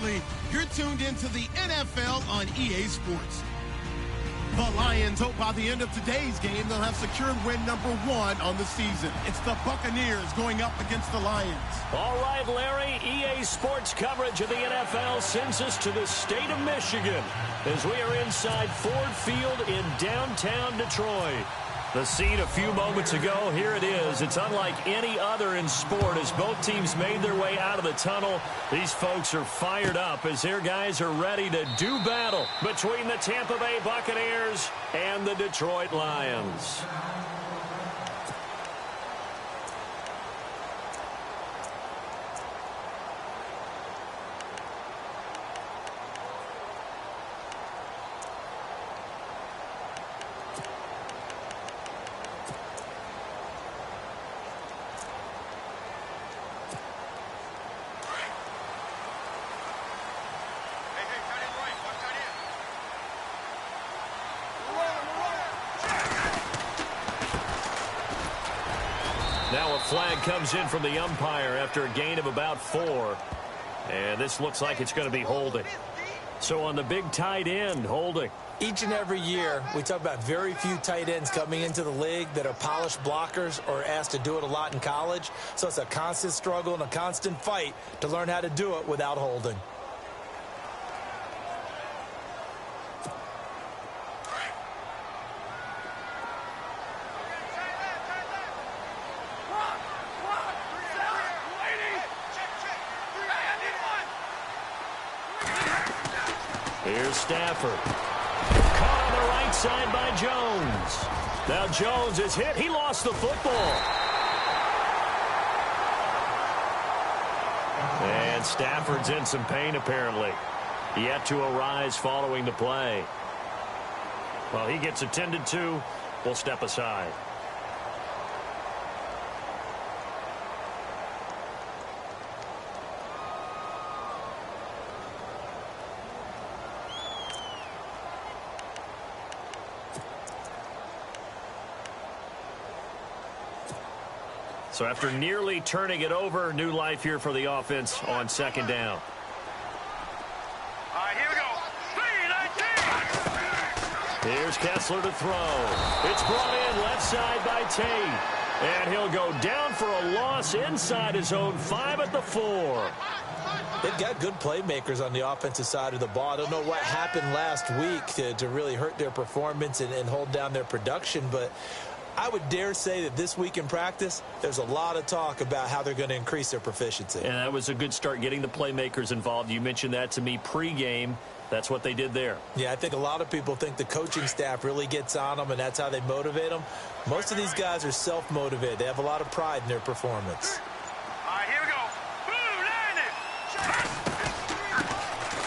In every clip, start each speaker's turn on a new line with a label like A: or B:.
A: Absolutely. You're tuned into the NFL on EA Sports. The Lions hope by the end of today's game they'll have secured win number 1 on the season. It's the Buccaneers going up against the Lions.
B: All right, Larry, EA Sports coverage of the NFL sends us to the state of Michigan as we are inside Ford Field in downtown Detroit. The scene a few moments ago, here it is. It's unlike any other in sport as both teams made their way out of the tunnel. These folks are fired up as their guys are ready to do battle between the Tampa Bay Buccaneers and the Detroit Lions. Now a flag comes in from the umpire after a gain of about 4. And this looks like it's going to be holding. So on the big tight end, holding.
C: Each and every year, we talk about very few tight ends coming into the league that are polished blockers or asked to do it a lot in college. So it's a constant struggle and a constant fight to learn how to do it without holding.
B: Here's Stafford. Caught on the right side by Jones. Now Jones is hit. He lost the football. And Stafford's in some pain apparently. Yet to arise following the play. Well, he gets attended to. We'll step aside. So after nearly turning it over, new life here for the offense on second down.
D: All right, here we go. 3-19.
B: Here's Kessler to throw. It's brought in left side by Tate. And he'll go down for a loss inside his own 5 at the 4.
C: They've got good playmakers on the offensive side of the ball. I don't know what happened last week to really hurt their performance and hold down their production, but I would dare say that this week in practice, there's a lot of talk about how they're going to increase their proficiency.
B: And that was a good start getting the playmakers involved. You mentioned that to me pregame. That's what they did there.
C: Yeah, I think a lot of people think the coaching staff really gets on them, and that's how they motivate them. Most of these guys are self-motivated. They have a lot of pride in their performance.
D: All right, here we go.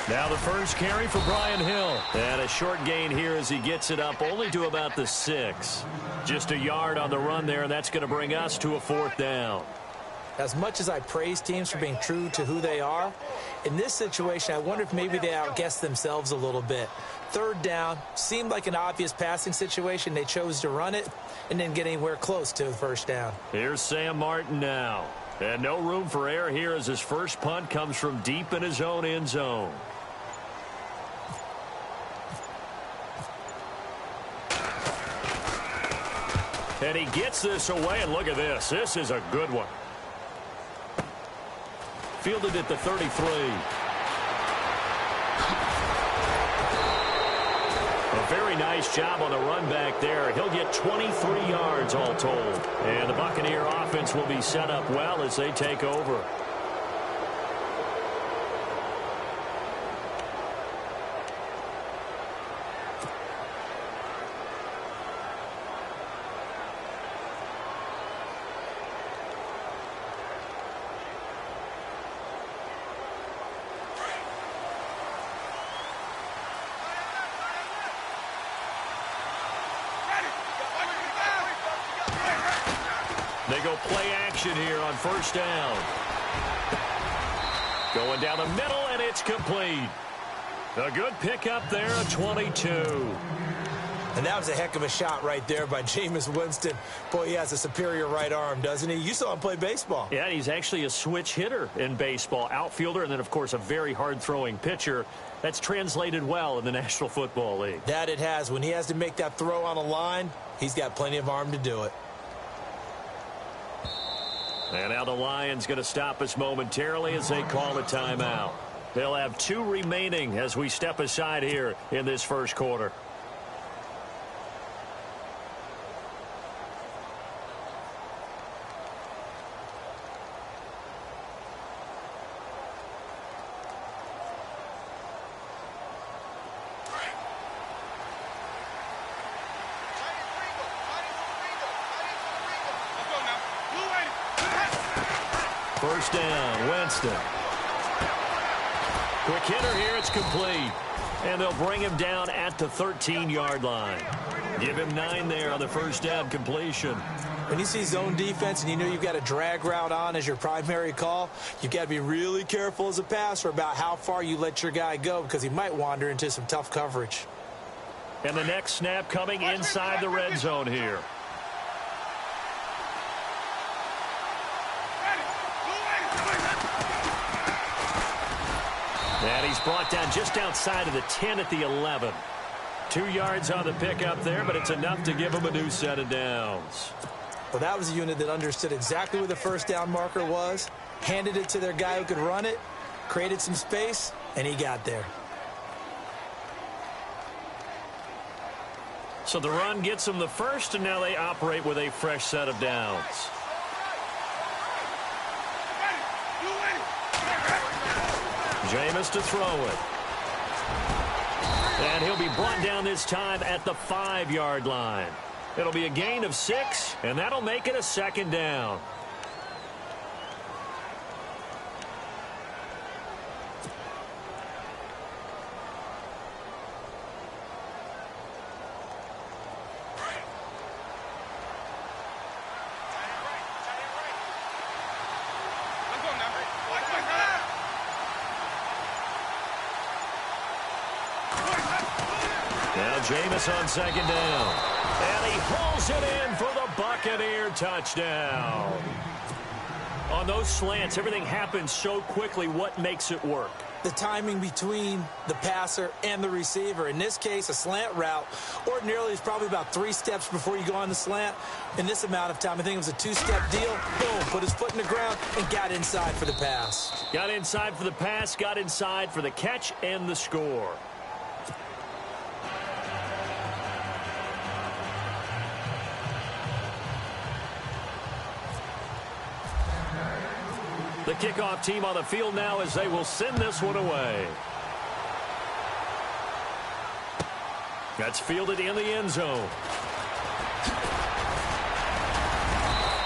B: Now the first carry for Brian Hill. And a short gain here as he gets it up only to about the 6. Just a yard on the run there, and that's going to bring us to a 4th down.
C: As much as I praise teams for being true to who they are, in this situation, I wonder if maybe they outguessed themselves a little bit. 3rd down, seemed like an obvious passing situation. They chose to run it and didn't get anywhere close to the 1st down.
B: Here's Sam Martin now. And no room for error here as his first punt comes from deep in his own end zone. And he gets this away, and look at this. This is a good one. Fielded at the 33. A very nice job on the run back there. He'll get 23 yards all told. And the Buccaneer offense will be set up well as they take over. They go play action here on 1st down. Going down the middle, and it's complete. A good pickup there, a 22.
C: And that was a heck of a shot right there by Jameis Winston. Boy, he has a superior right arm, doesn't he? You saw him play baseball.
B: Yeah, he's actually a switch hitter in baseball. Outfielder, and then, of course, a very hard-throwing pitcher. That's translated well in the National Football League.
C: That it has. When he has to make that throw on a line, he's got plenty of arm to do it.
B: And now the Lions going to stop us momentarily as they call a timeout. They'll have 2 remaining as we step aside here in this first quarter. First down, Winston. Quick hitter here, it's complete. And they'll bring him down at the 13-yard line. Give him 9 there on the first down completion.
C: When you see zone defense and you know you've got a drag route on as your primary call, you've got to be really careful as a passer about how far you let your guy go because he might wander into some tough coverage.
B: And the next snap coming inside the red zone here. And he's brought down just outside of the 10 at the 11. 2 yards on the pickup there, but it's enough to give him a new set of downs.
C: Well, that was a unit that understood exactly where the first down marker was, handed it to their guy who could run it, created some space, and he got there.
B: So the run gets them the first, and now they operate with a fresh set of downs. Jameis to throw it. And he'll be brought down this time at the 5-yard line. It'll be a gain of 6, and that'll make it a second down. Now Jameis on second down. And he pulls it in for the Buccaneer touchdown. On those slants, everything happens so quickly. What makes it work?
C: The timing between the passer and the receiver. In this case, a slant route ordinarily is probably about 3 steps before you go on the slant. In this amount of time, I think it was a 2-step deal. Boom, put his foot in the ground and got inside for the pass.
B: Got inside for the pass, got inside for the catch and the score. The kickoff team on the field now as they will send this one away. That's fielded in the end zone.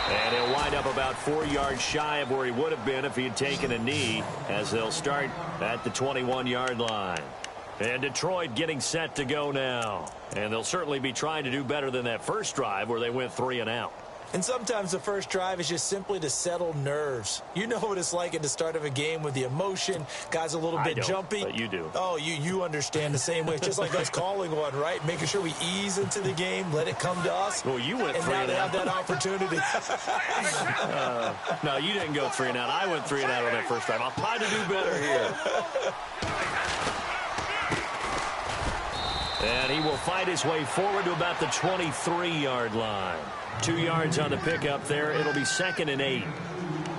B: And he'll wind up about 4 yards shy of where he would have been if he had taken a knee, as they'll start at the 21-yard line. And Detroit getting set to go now. And they'll certainly be trying to do better than that first drive where they went 3 and out.
C: And sometimes the first drive is just simply to settle nerves. You know what it's like at the start of a game with the emotion. Guys a little bit jumpy.
B: But you do.
C: Oh, you understand the same way. It's just like us calling one, right? Making sure we ease into the game, let it come to us.
B: Well, you went 3 and out.
C: And now they have that opportunity.
B: No, you didn't go 3 and out. I went 3 and out on that first drive. I'll try to do better here. And he will fight his way forward to about the 23-yard line. 2 yards on the pickup there. It'll be 2nd and 8.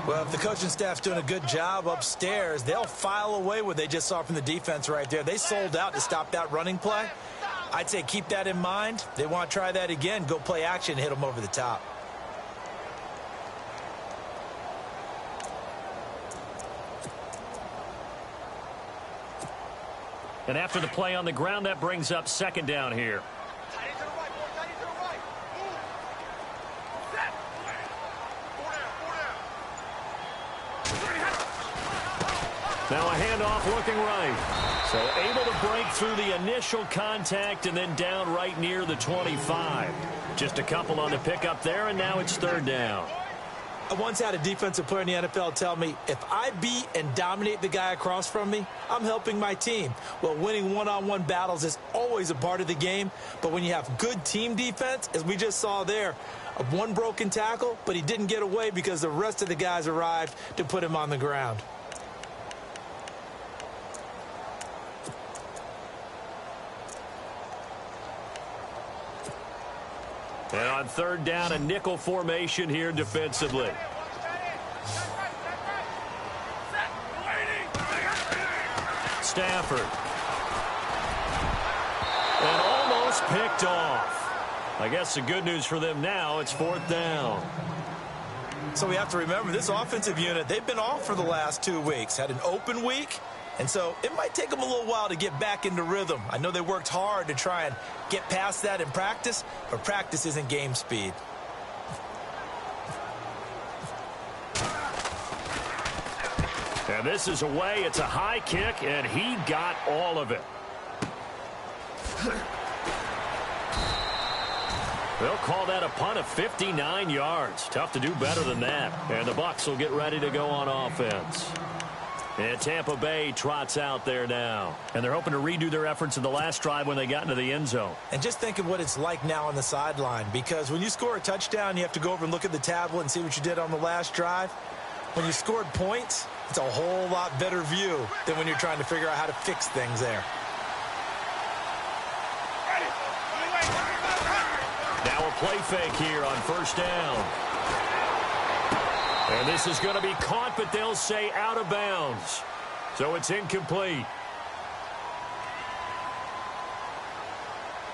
C: Well, if the coaching staff's doing a good job upstairs, they'll file away what they just saw from the defense right there. They sold out to stop that running play. I'd say keep that in mind. They want to try that again. Go play action, hit them over the top.
B: And after the play on the ground, that brings up 2nd down here. Now a handoff looking right. So able to break through the initial contact and then down right near the 25. Just a couple on the pickup there, and now it's 3rd down.
C: I once had a defensive player in the NFL tell me, if I beat and dominate the guy across from me, I'm helping my team. Well, winning one-on-one battles is always a part of the game, but when you have good team defense, as we just saw there, one broken tackle, but he didn't get away because the rest of the guys arrived to put him on the ground.
B: And on third down, a nickel formation here defensively. Stafford. And almost picked off. I guess the good news for them now, it's fourth down.
C: So we have to remember, this offensive unit, they've been off for the last 2 weeks. Had an open week. And so it might take them a little while to get back into rhythm. I know they worked hard to try and get past that in practice, but practice isn't game speed.
B: And this is away. It's a high kick, and he got all of it. They'll call that a punt of 59 yards. Tough to do better than that. And the Bucs will get ready to go on offense. And Tampa Bay trots out there now. And they're hoping to redo their efforts in the last drive when they got into the end zone.
C: And just think of what it's like now on the sideline, because when you score a touchdown, you have to go over and look at the tablet and see what you did on the last drive. When you scored points, it's a whole lot better view than when you're trying to figure out how to fix things there.
B: Now a play fake here on first down. And this is going to be caught, but they'll say out of bounds. So it's incomplete.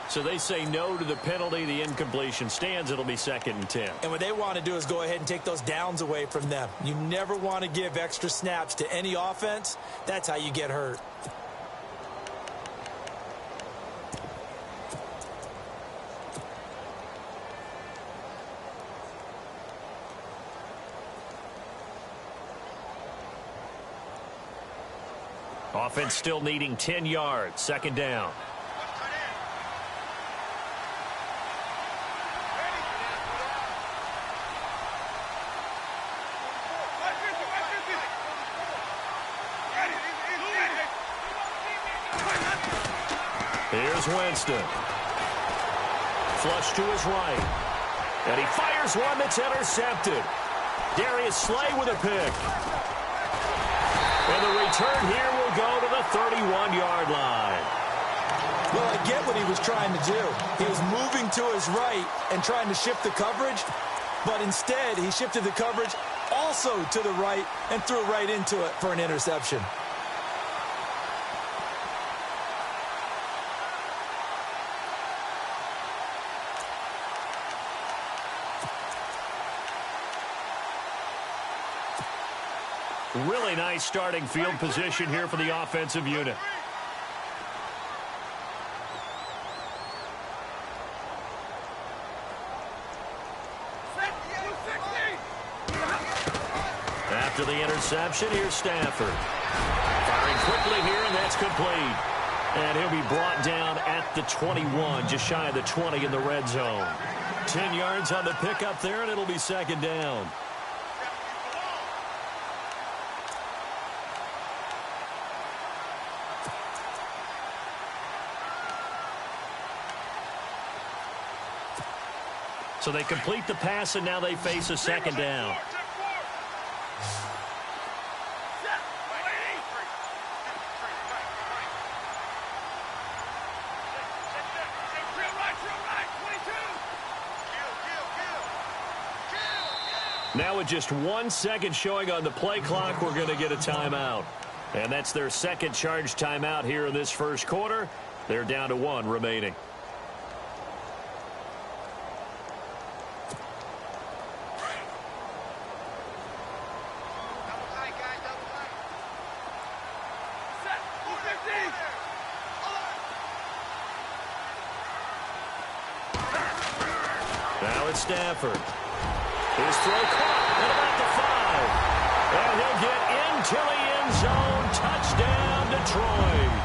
B: So they say no to the penalty. The incompletion stands. It'll be 2nd and 10.
C: And what they want to do is go ahead and take those downs away from them. You never want to give extra snaps to any offense. That's how you get hurt.
B: Offense still needing 10 yards. 2nd down. Here's Winston. Flush to his right. And he fires one that's intercepted. Darius Slay with a pick. And the return here will go to the 31-yard line.
C: Well, I get what he was trying to do. He was moving to his right and trying to shift the coverage, but instead he shifted the coverage also to the right and threw right into it for an interception.
B: Really nice starting field position here for the offensive unit. After the interception, here's Stafford. Firing quickly here, and that's complete. And he'll be brought down at the 21, just shy of the 20 in the red zone. 10 yards on the pickup there, and it'll be 2nd down. So they complete the pass, and now they face a 2nd down. Now with just 1 second showing on the play clock, we're going to get a timeout. And that's their second charge timeout here in this first quarter. They're down to 1 remaining. Now it's Stafford. His throw caught at about the 5. And he'll get into the end zone. Touchdown, Detroit.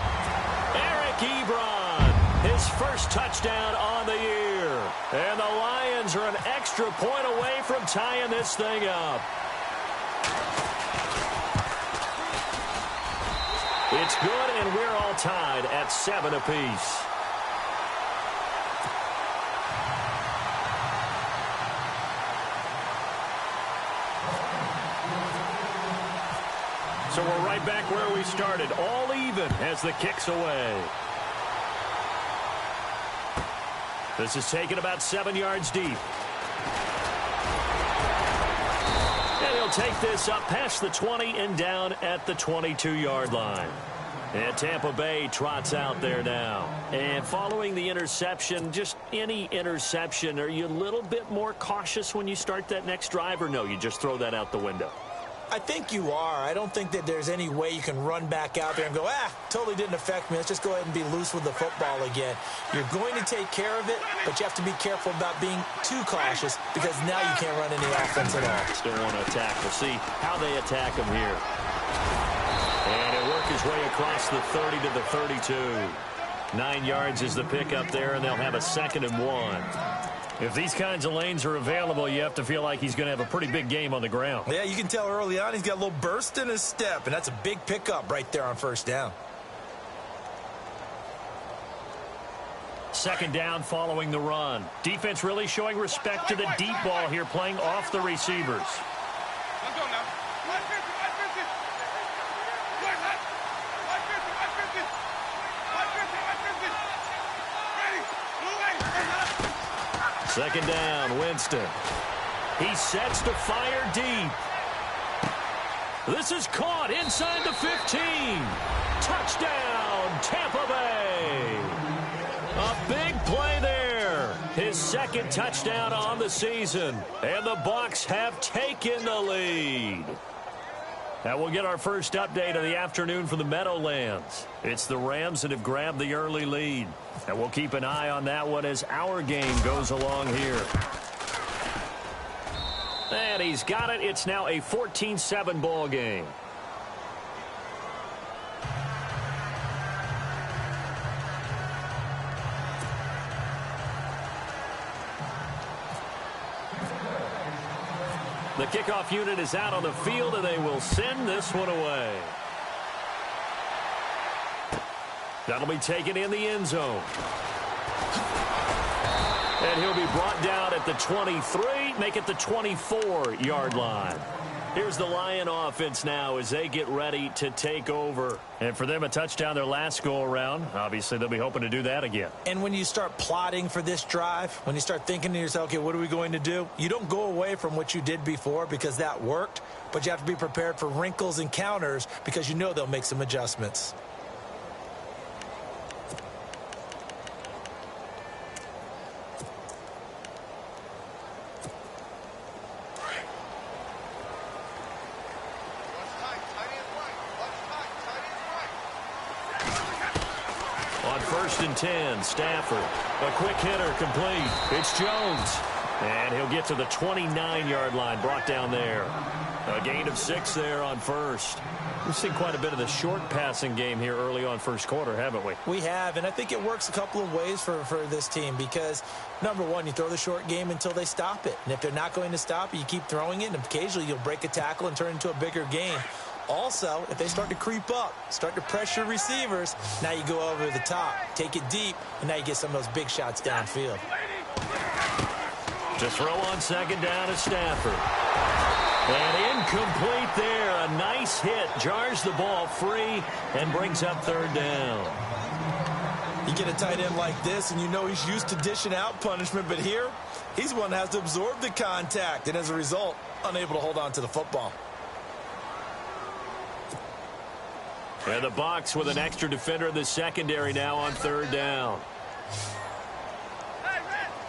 B: Eric Ebron, his first touchdown on the year. And the Lions Lions are an extra point away from tying this thing up. It's good, and we're all tied at 7 apiece. So we're right back where we started, all even as the kick's away. This is taken about 7 yards deep. And he'll take this up past the 20 and down at the 22-yard line. And Tampa Bay trots out there now. And following the interception, just any interception, are you a little bit more cautious when you start that next drive, or no, you just throw that out the window?
C: I think you are. I don't think that there's any way you can run back out there and go, totally didn't affect me. Let's just go ahead and be loose with the football again. You're going to take care of it, but you have to be careful about being too cautious because now you can't run any offense at all.
B: Still want to attack. We'll see how they attack him here. And he'll work his way across the 30 to the 32. 9 yards is the pickup there, and they'll have a 2nd and 1. If these kinds of lanes are available, you have to feel like he's going to have a pretty big game on the ground.
C: Yeah, you can tell early on he's got a little burst in his step, and that's a big pickup right there on 1st down.
B: 2nd down following the run. Defense really showing respect to the deep ball here, playing off the receivers.
D: Let's go now.
B: Second down, Winston. He sets to fire deep. This is caught inside the 15. Touchdown, Tampa Bay. A big play there. His 2nd touchdown on the season. And the Bucs have taken the lead. Now we'll get our first update of the afternoon from the Meadowlands. It's the Rams that have grabbed the early lead. And we'll keep an eye on that one as our game goes along here. And he's got it. It's now a 14-7 ball game. The kickoff unit is out on the field, and they will send this one away. That'll be taken in the end zone. And he'll be brought down at the 23, make it the 24-yard line. Here's the Lion offense now as they get ready to take over. And for them, a touchdown their last go-around. Obviously, they'll be hoping to do that again.
C: And when you start plotting for this drive, when you start thinking to yourself, okay, what are we going to do? You don't go away from what you did before because that worked, but you have to be prepared for wrinkles and counters because you know they'll make some adjustments.
B: On 1st and 10, Stafford. A quick hitter complete. It's Jones. And he'll get to the 29-yard line, brought down there. A gain of 6 there on 1st. We've seen quite a bit of the short passing game here early on 1st quarter, haven't we?
C: We have, and I think it works a couple of ways for this team because, number one, you throw the short game until they stop it. And if they're not going to stop it, you keep throwing it, and occasionally you'll break a tackle and turn it into a bigger game. Also, if they start to creep up, start to pressure receivers, now you go over the top, take it deep, and now you get some of those big shots downfield.
B: To throw on 2nd down is Stafford. And incomplete there. A nice hit. Jars the ball free and brings up 3rd down.
C: You get a tight end like this, and you know he's used to dishing out punishment, but here, he's one that has to absorb the contact, and as a result, unable to hold on to the football.
B: And the Bucs with an extra defender in the secondary now on 3rd down.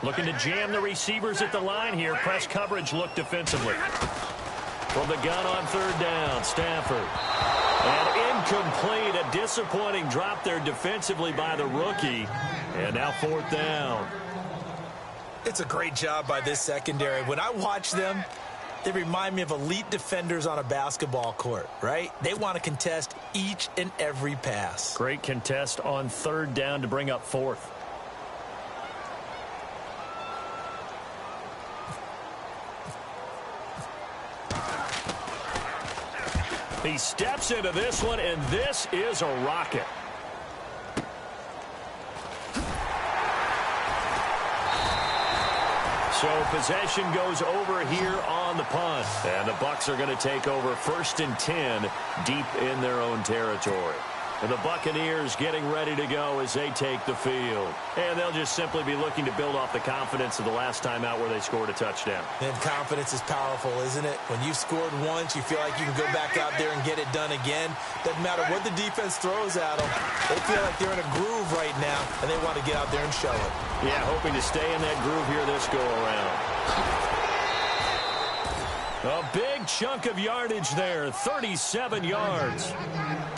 B: Looking to jam the receivers at the line here. Press coverage look defensively. From the gun on 3rd down, Stafford. And incomplete. A disappointing drop there defensively by the rookie. And now 4th down.
C: It's a great job by this secondary. When I watch them, they remind me of elite defenders on a basketball court, right? They want to contest each and every pass.
B: Great contest on 3rd down to bring up 4th. He steps into this one, and this is a rocket. So possession goes over here on the punt. And the Bucs are going to take over 1st and 10 deep in their own territory. And the Buccaneers getting ready to go as they take the field. And they'll just simply be looking to build off the confidence of the last time out where they scored a touchdown.
C: And confidence is powerful, isn't it? When you've scored once, you feel like you can go back out there and get it done again. Doesn't matter what the defense throws at them. They feel like they're in a groove right now, and they want to get out there and show it.
B: Yeah, hoping to stay in that groove here this go-around. A big chunk of yardage there, 37 yards.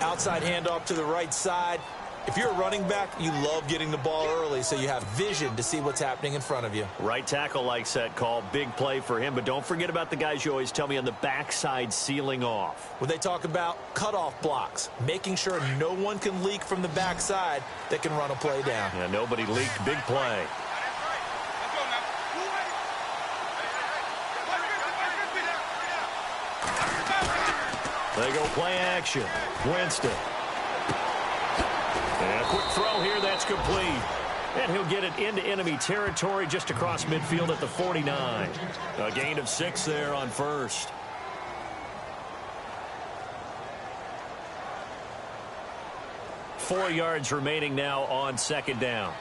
C: Outside handoff to the right side. If you're a running back, you love getting the ball early so you have vision to see what's happening in front of you.
B: Right tackle likes that call. Big play for him. But don't forget about the guys you always tell me on the backside sealing off.
C: When they talk about cutoff blocks, making sure no one can leak from the backside that can run a play down.
B: Yeah, nobody leaked. Big play. They go play action. Winston. And a quick throw here. That's complete. And he'll get it into enemy territory just across midfield at the 49. A gain of 6 there on first. Four yards remaining now on second down.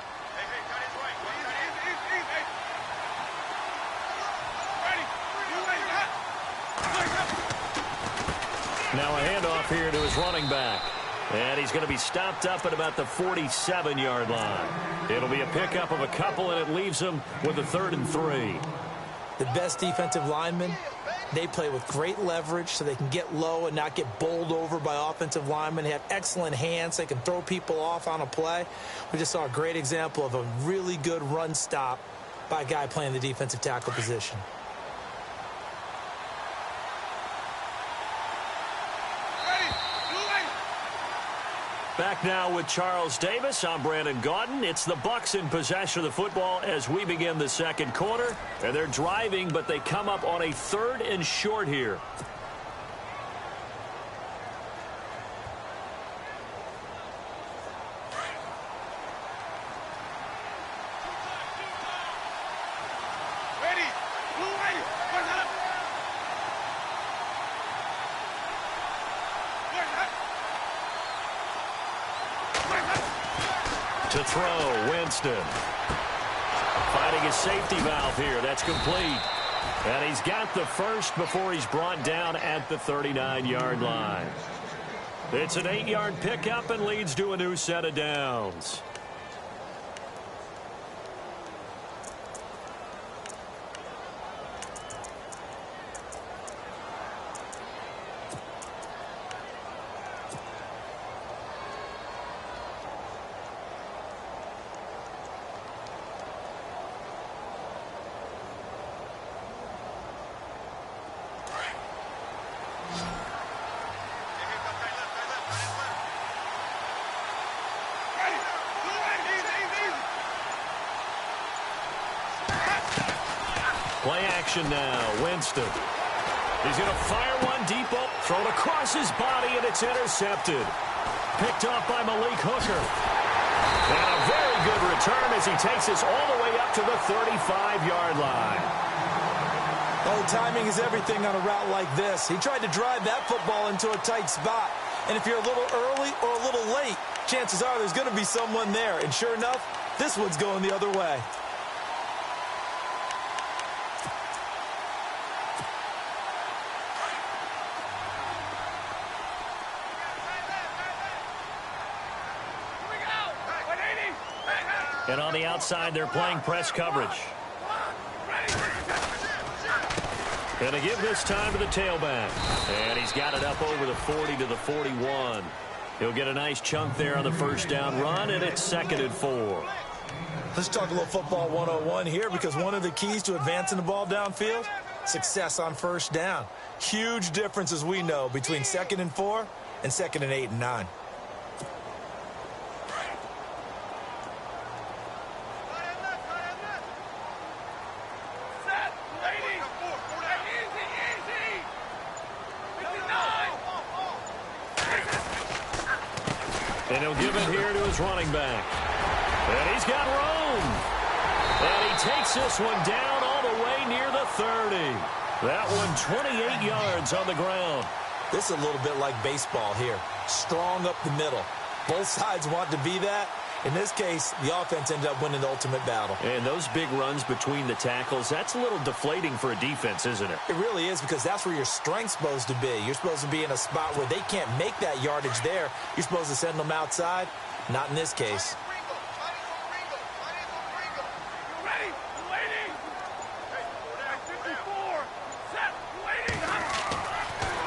B: Now a handoff here to his running back. And he's going to be stopped up at about the 47-yard line. It'll be a pickup of a couple, and it leaves him with a 3rd and 3.
C: The best defensive linemen, they play with great leverage so they can get low and not get bowled over by offensive linemen. They have excellent hands. They can throw people off on a play. We just saw a great example of a really good run stop by a guy playing the defensive tackle position.
B: Back now with Charles Davis. I'm Brandon Gaudin. It's the Bucs in possession of the football as we begin the second quarter. And they're driving, but they come up on a 3rd and short here. To throw, Winston. Finding his safety valve here. That's complete. And he's got the first before he's brought down at the 39-yard line. It's an 8-yard pickup and leads to a new set of downs. Play action now. Winston. He's going to fire one deep up, thrown across his body, and it's intercepted. Picked off by Malik Hooker. And a very good return as he takes us all the way up to the 35-yard line.
C: Well, timing is everything on a route like this. He tried to drive that football into a tight spot. And if you're a little early or a little late, chances are there's going to be someone there. And sure enough, this one's going the other way.
B: And on the outside, they're playing press coverage. And to give this time to the tailback. And he's got it up over the 40 to the 41. He'll get a nice chunk there on the first down run, and it's 2nd and 4.
C: Let's talk a little football 101 here, because one of the keys to advancing the ball downfield, success on first down. Huge difference, as we know, between 2nd and 4 and 2nd and 8 and 9.
B: And he'll give it here to his running back. And he's got room. And he takes this one down all the way near the 30. That one 28 yards on the ground.
C: This is a little bit like baseball here. Strong up the middle. Both sides want to be that. In this case, the offense ended up winning the ultimate battle.
B: And those big runs between the tackles, that's a little deflating for a defense, isn't it?
C: It really is, because that's where your strength's supposed to be. You're supposed to be in a spot where they can't make that yardage there. You're supposed to send them outside. Not in this case.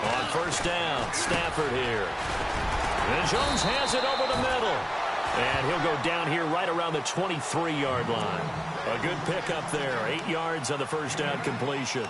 B: On first down, Stafford here. And Jones has it over the middle. And he'll go down here right around the 23-yard line. A good pickup there. 8 yards on the first down completion.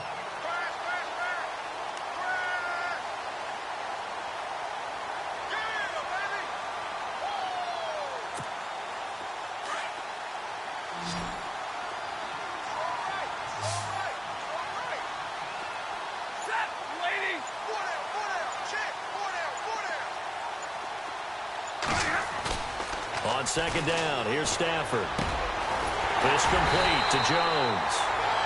B: On second down, here's Stafford. This complete to Jones.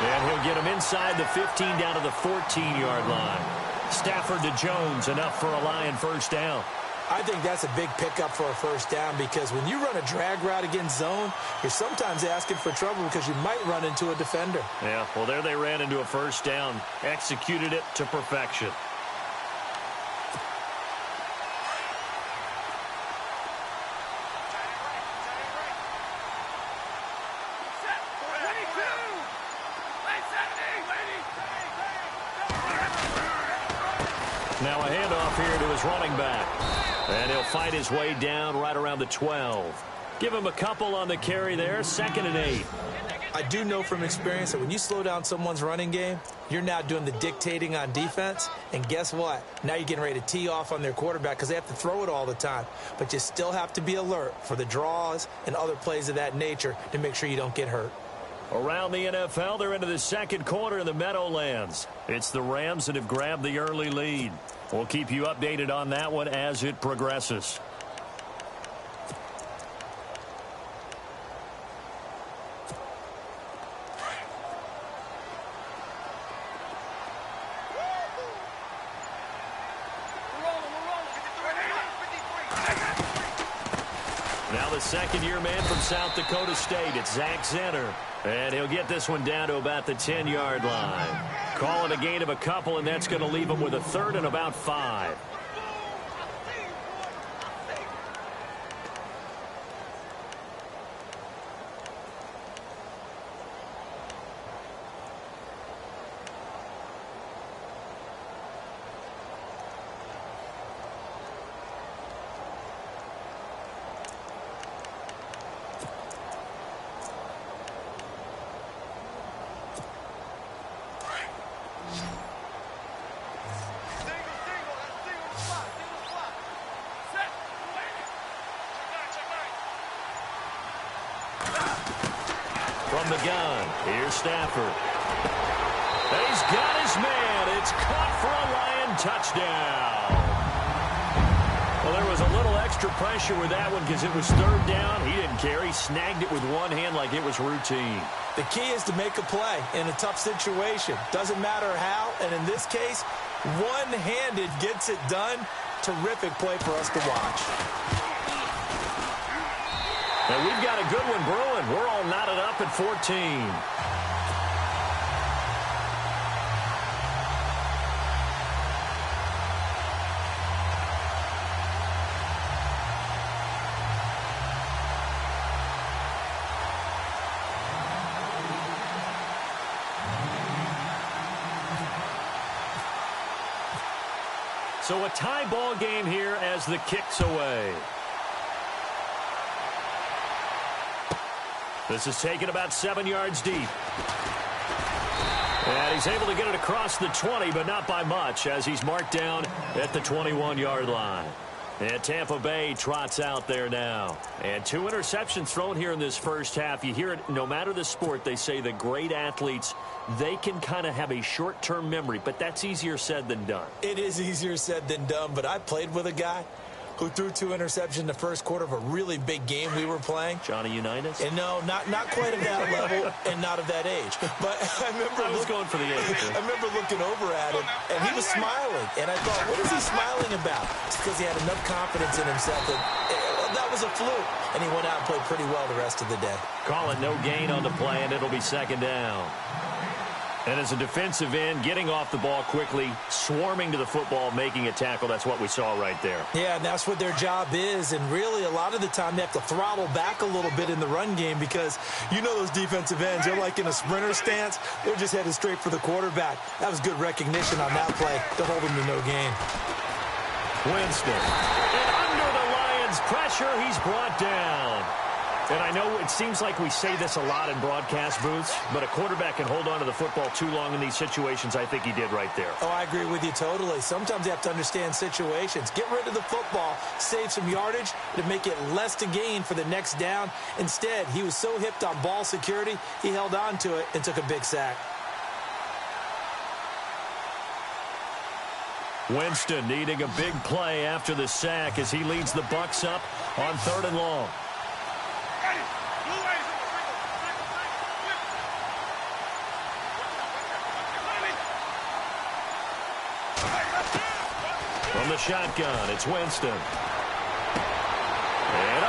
B: And he'll get him inside the 15 down to the 14-yard line. Stafford to Jones, enough for a Lion first down.
C: I think that's a big pickup for a first down, because when you run a drag route against zone, you're sometimes asking for trouble because you might run into a defender.
B: Yeah, well, there they ran into a first down. Executed it to perfection. Now a handoff here to his running back. And he'll fight his way down right around the 12. Give him a couple on the carry there. 2nd and 8.
C: I do know from experience that when you slow down someone's running game, you're now doing the dictating on defense. And guess what? Now you're getting ready to tee off on their quarterback because they have to throw it all the time. But you still have to be alert for the draws and other plays of that nature to make sure you don't get hurt.
B: Around the NFL, they're into the second quarter in the Meadowlands. It's the Rams that have grabbed the early lead. We'll keep you updated on that one as it progresses. Now the second-year man from South Dakota State, it's Zach Zenner. And he'll get this one down to about the 10-yard line. Call it a gain of a couple, and that's going to leave him with a 3rd and about 5. From the gun, here's Stafford. He's got his man. It's caught for a Lion touchdown. Well, there was a little extra pressure with that one because it was 3rd down. He didn't care. He snagged it with one hand like it was routine.
C: The key is to make a play in a tough situation. Doesn't matter how, and in this case, one-handed gets it done. Terrific play for us to watch.
B: And we've got a good one brewing. We're all knotted up at 14. So a tie ball game here as the kick's away. This is taken about 7 yards deep. And he's able to get it across the 20, but not by much, as he's marked down at the 21-yard line. And Tampa Bay trots out there now. And 2 interceptions thrown here in this first half. You hear it, no matter the sport, they say the great athletes, they can kind of have a short-term memory, but that's easier said than done.
C: It is easier said than done, but I played with a guy who threw 2 interceptions in the first quarter of a really big game we were playing.
B: Johnny Unitas?
C: And no, not quite at that level and not of that age. But I
B: was going for the age.
C: I remember looking over at him, and he was smiling. And I thought, what is he smiling about? It's because he had enough confidence in himself that was a fluke. And he went out and played pretty well the rest of the day.
B: Call it no gain on the play, and it'll be second down. And as a defensive end, getting off the ball quickly, swarming to the football, making a tackle, that's what we saw right there.
C: Yeah, and that's what their job is. And really, a lot of the time, they have to throttle back a little bit in the run game because you know those defensive ends, they're like in a sprinter stance. They're just headed straight for the quarterback. That was good recognition on that play to hold him to no gain.
B: Winston. And under the Lions' pressure, he's brought down. And I know it seems like we say this a lot in broadcast booths, but a quarterback can hold on to the football too long in these situations. I think he did right there.
C: Oh, I agree with you totally. Sometimes you have to understand situations. Get rid of the football, save some yardage to make it less to gain for the next down. Instead, he was so hipped on ball security, he held on to it and took a big sack.
B: Winston needing a big play after the sack as he leads the Bucs up on 3rd and long. From the shotgun, it's Winston. And,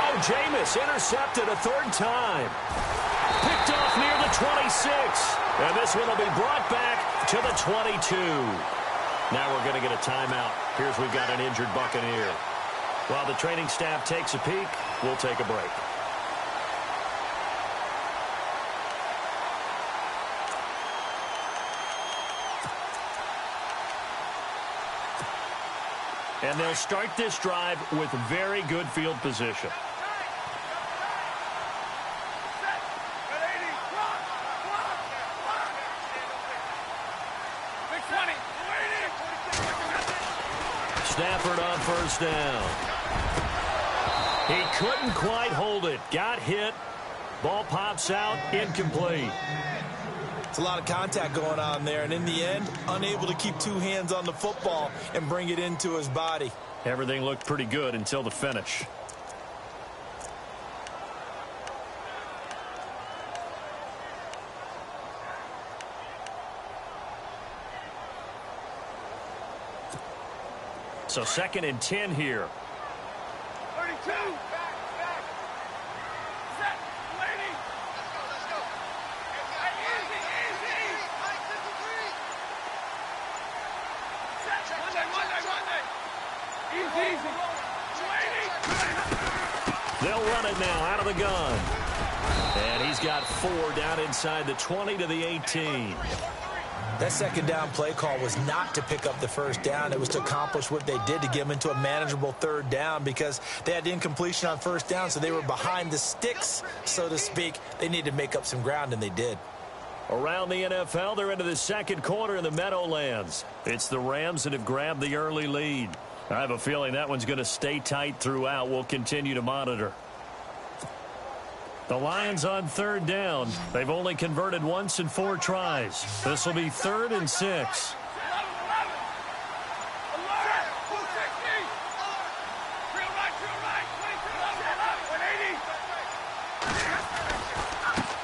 B: oh, Jameis intercepted a 3rd time. Picked off near the 26. And this one will be brought back to the 22. Now we're going to get a timeout. Here's we've got an injured Buccaneer. While the training staff takes a peek, we'll take a break. And they'll start this drive with very good field position. Stafford on 1st down. He couldn't quite hold it. Got hit. Ball pops out. Incomplete.
C: It's a lot of contact going on there, and in the end, unable to keep 2 hands on the football and bring it into his body.
B: Everything looked pretty good until the finish. So 2nd and 10 here.
D: 32. Back. Set. Lady. Let's go. Easy.
B: They'll run it now out of the gun. And he's got 4 down inside the 20 to the 18.
C: That 2nd down play call was not to pick up the 1st down. It was to accomplish what they did to get them into a manageable 3rd down because they had incompletion on 1st down, so they were behind the sticks, so to speak. They needed to make up some ground, and they did.
B: Around the NFL, they're into the 2nd quarter in the Meadowlands. It's the Rams that have grabbed the early lead. I have a feeling that one's going to stay tight throughout. We'll continue to monitor. The Lions on 3rd down. They've only converted once in 4 tries. This will be 3rd and 6.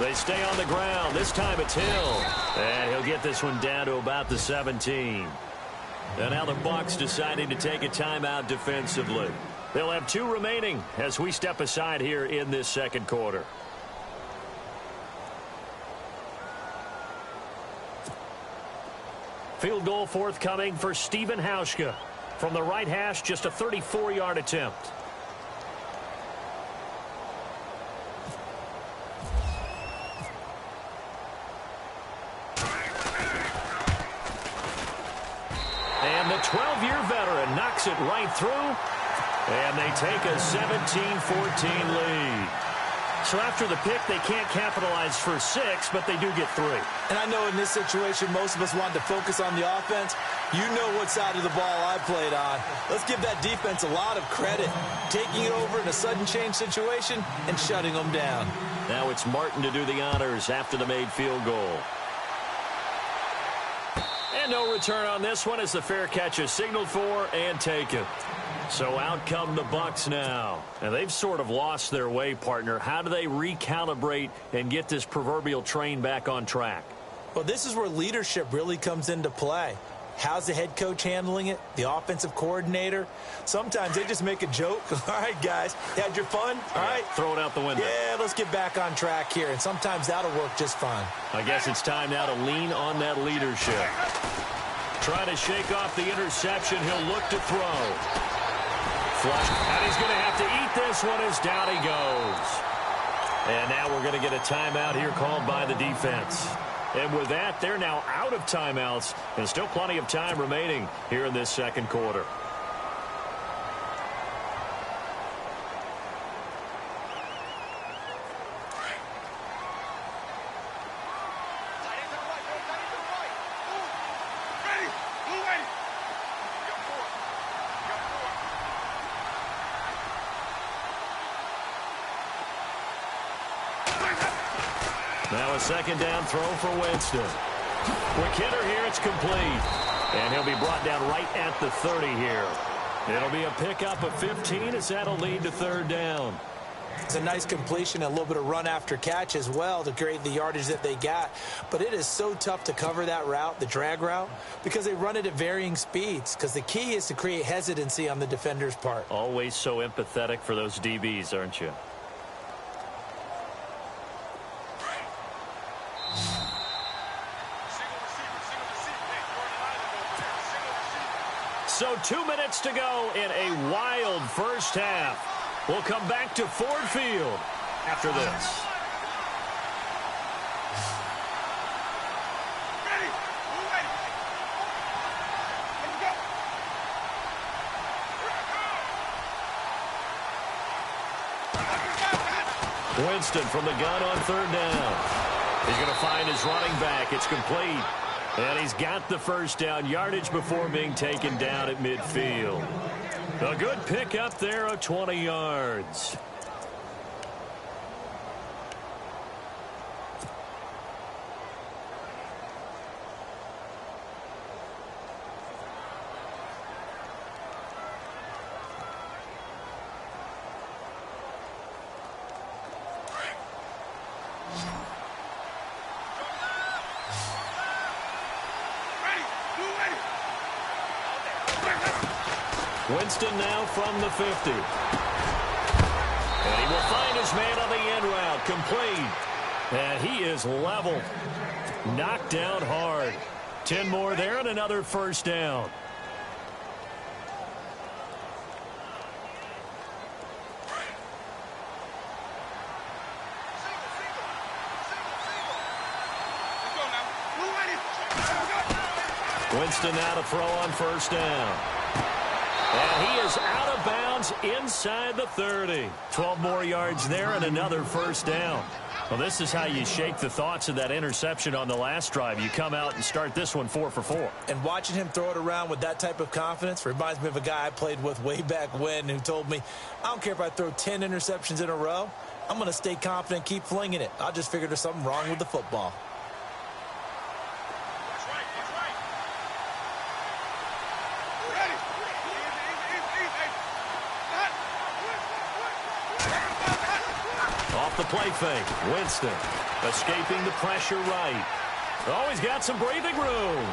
B: They stay on the ground. This time it's Hill. And he'll get this one down to about the 17. And now the Bucs deciding to take a timeout defensively. They'll have 2 remaining as we step aside here in this 2nd quarter. Field goal forthcoming for Stephen Hauschka. From the right hash, just a 34-yard attempt. And the 12-year veteran knocks it right through. And they take a 17-14 lead. So after the pick, they can't capitalize for 6, but they do get 3.
C: And I know in this situation, most of us wanted to focus on the offense. You know what side of the ball I played on. Let's give that defense a lot of credit. Taking it over in a sudden change situation and shutting them down.
B: Now it's Martin to do the honors after the made field goal. And no return on this one as the fair catch is signaled for and taken. So out come the Bucs now. And they've sort of lost their way, partner. How do they recalibrate and get this proverbial train back on track?
C: Well, this is where leadership really comes into play. How's the head coach handling it? The offensive coordinator? Sometimes they just make a joke. All right, guys, you had your fun? All right.
B: Throw it out the window.
C: Yeah, let's get back on track here. And sometimes that'll work just fine.
B: I guess it's time now to lean on that leadership. Trying to shake off the interception. He'll look to throw. Flush. And he's going to have to eat this one as down he goes. And now we're going to get a timeout here called by the defense. And with that, they're now out of timeouts, and still plenty of time remaining here in this second quarter. Now a second down throw for Winston. Quick hitter here, it's complete. And he'll be brought down right at the 30 here. It'll be a pickup of 15 as that'll lead to third down.
C: It's a nice completion, a little bit of run after catch as well to create the yardage that they got. But it is so tough to cover that route, the drag route, because they run it at varying speeds. Because the key is to create hesitancy on the defender's part.
B: Always so empathetic for those DBs, aren't you? So 2 minutes to go in a wild first half. We'll come back to Ford Field after this. Winston from the gun on third down. He's going to find his running back. It's complete. And he's got the first down yardage before being taken down at midfield. A good pickup there of 20 yards. Winston now from the 50. And he will find his man on the end route. Complete. And he is level. Knocked down hard. 10 more there and another first down. Winston now to throw on first down. And he is out of bounds inside the 30. 12 more yards there and another first down. Well, this is how you shake the thoughts of that interception on the last drive. You come out and start this one 4 for 4.
C: And watching him throw it around with that type of confidence reminds me of a guy I played with way back when who told me, I don't care if I throw 10 interceptions in a row. I'm going to stay confident, keep flinging it. I just figured there's something wrong with the football.
B: The play fake. Winston escaping the pressure right. Oh, he's got some breathing room.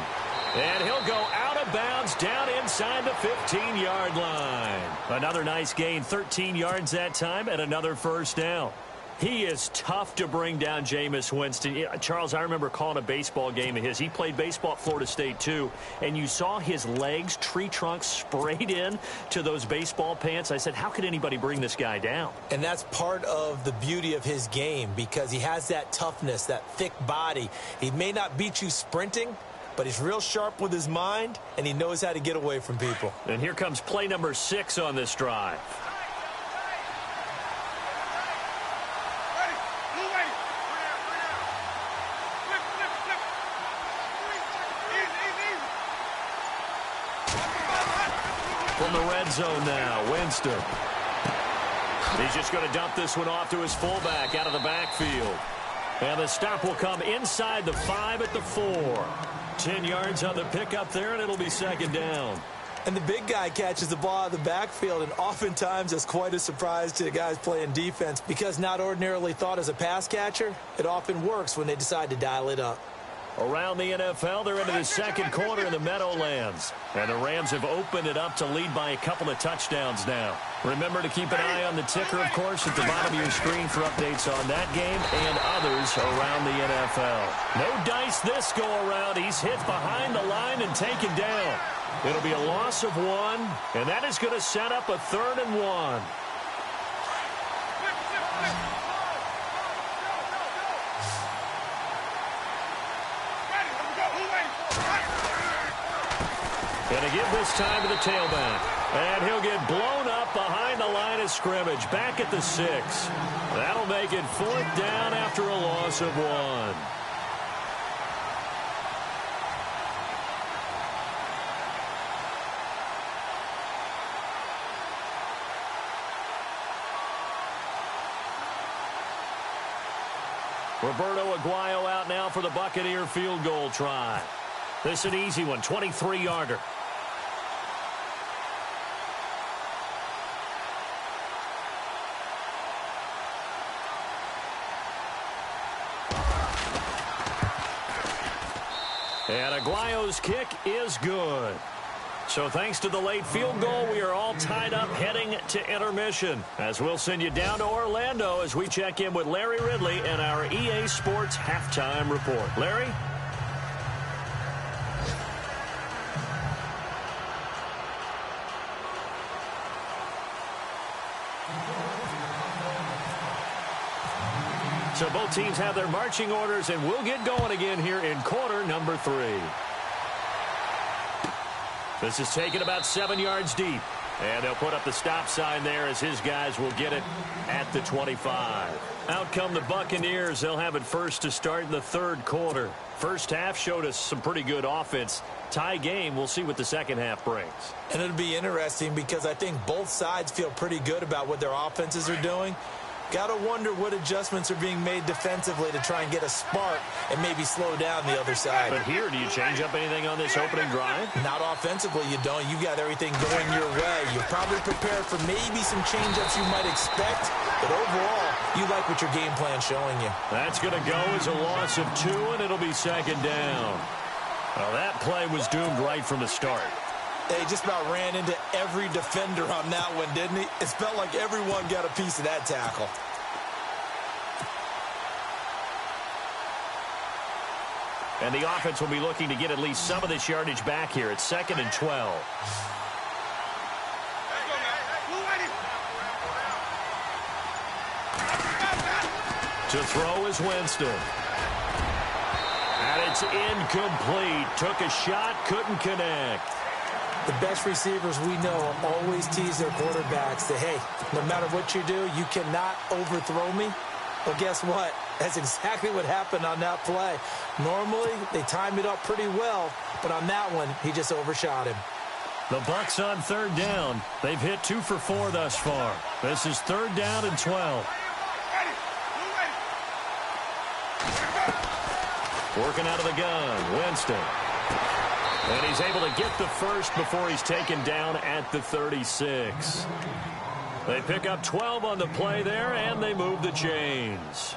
B: And he'll go out of bounds down inside the 15-yard line. Another nice gain, 13 yards that time, and another first down. He is tough to bring down, Jameis Winston. Charles, I remember calling a baseball game of his. He played baseball at Florida State, too. And you saw his legs, tree trunks sprayed in to those baseball pants. I said, how could anybody bring this guy down?
C: And that's part of the beauty of his game because he has that toughness, that thick body. He may not beat you sprinting, but he's real sharp with his mind, and he knows how to get away from people.
B: And here comes play number 6 on this drive. From the red zone now, Winston. He's just going to dump this one off to his fullback out of the backfield. And the stop will come inside the 5 at the 4. 10 yards on the pickup there, and it'll be second down.
C: And the big guy catches the ball out of the backfield, and oftentimes it's quite a surprise to the guys playing defense because not ordinarily thought as a pass catcher, it often works when they decide to dial it up.
B: Around the NFL, they're into the second quarter in the Meadowlands. And the Rams have opened it up to lead by a couple of touchdowns now. Remember to keep an eye on the ticker, of course, at the bottom of your screen for updates on that game and others around the NFL. No dice this go-around. He's hit behind the line and taken down. It'll be a loss of 1, and that is going to set up a 3rd and 1. Going to give this time to the tailback. And he'll get blown up behind the line of scrimmage. Back at the 6. That'll make it 4th down after a loss of 1. Roberto Aguayo out now for the Buccaneer field goal try. This is an easy one, 23-yarder. And Aguayo's kick is good. So thanks to the late field goal, we are all tied up heading to intermission. As we'll send you down to Orlando as we check in with Larry Ridley and our EA Sports halftime report. Larry? So both teams have their marching orders, and we'll get going again here in quarter number 3. This is taken about 7 yards deep. And they'll put up the stop sign there as his guys will get it at the 25. Out come the Buccaneers. They'll have it first to start in the 3rd quarter. First half showed us some pretty good offense. Tie game. We'll see what the second half brings.
C: And it'll be interesting because I think both sides feel pretty good about what their offenses are doing. Got to wonder what adjustments are being made defensively to try and get a spark and maybe slow down the other side.
B: But here, do you change up anything on this opening drive?
C: Not offensively, you don't. You got everything going your way. You're probably prepared for maybe some change-ups you might expect, but overall, you like what your game plan's showing you.
B: That's going to go as a loss of 2, and it'll be second down. Well, that play was doomed right from the start.
C: They just about ran into every defender on that one, didn't he? It felt like everyone got a piece of that tackle.
B: And the offense will be looking to get at least some of this yardage back here. It's 2nd and 12. To throw is Winston. And it's incomplete. Took a shot, couldn't connect.
C: The best receivers we know always tease their quarterbacks that, hey, no matter what you do, you cannot overthrow me. Well, guess what? That's exactly what happened on that play. Normally, they time it up pretty well, but on that one, he just overshot him.
B: The Bucs on 3rd down. They've hit 2 for 4 thus far. This is 3rd down and 12. Working out of the gun, Winston. And he's able to get the first before he's taken down at the 36. They pick up 12 on the play there, and they move the chains.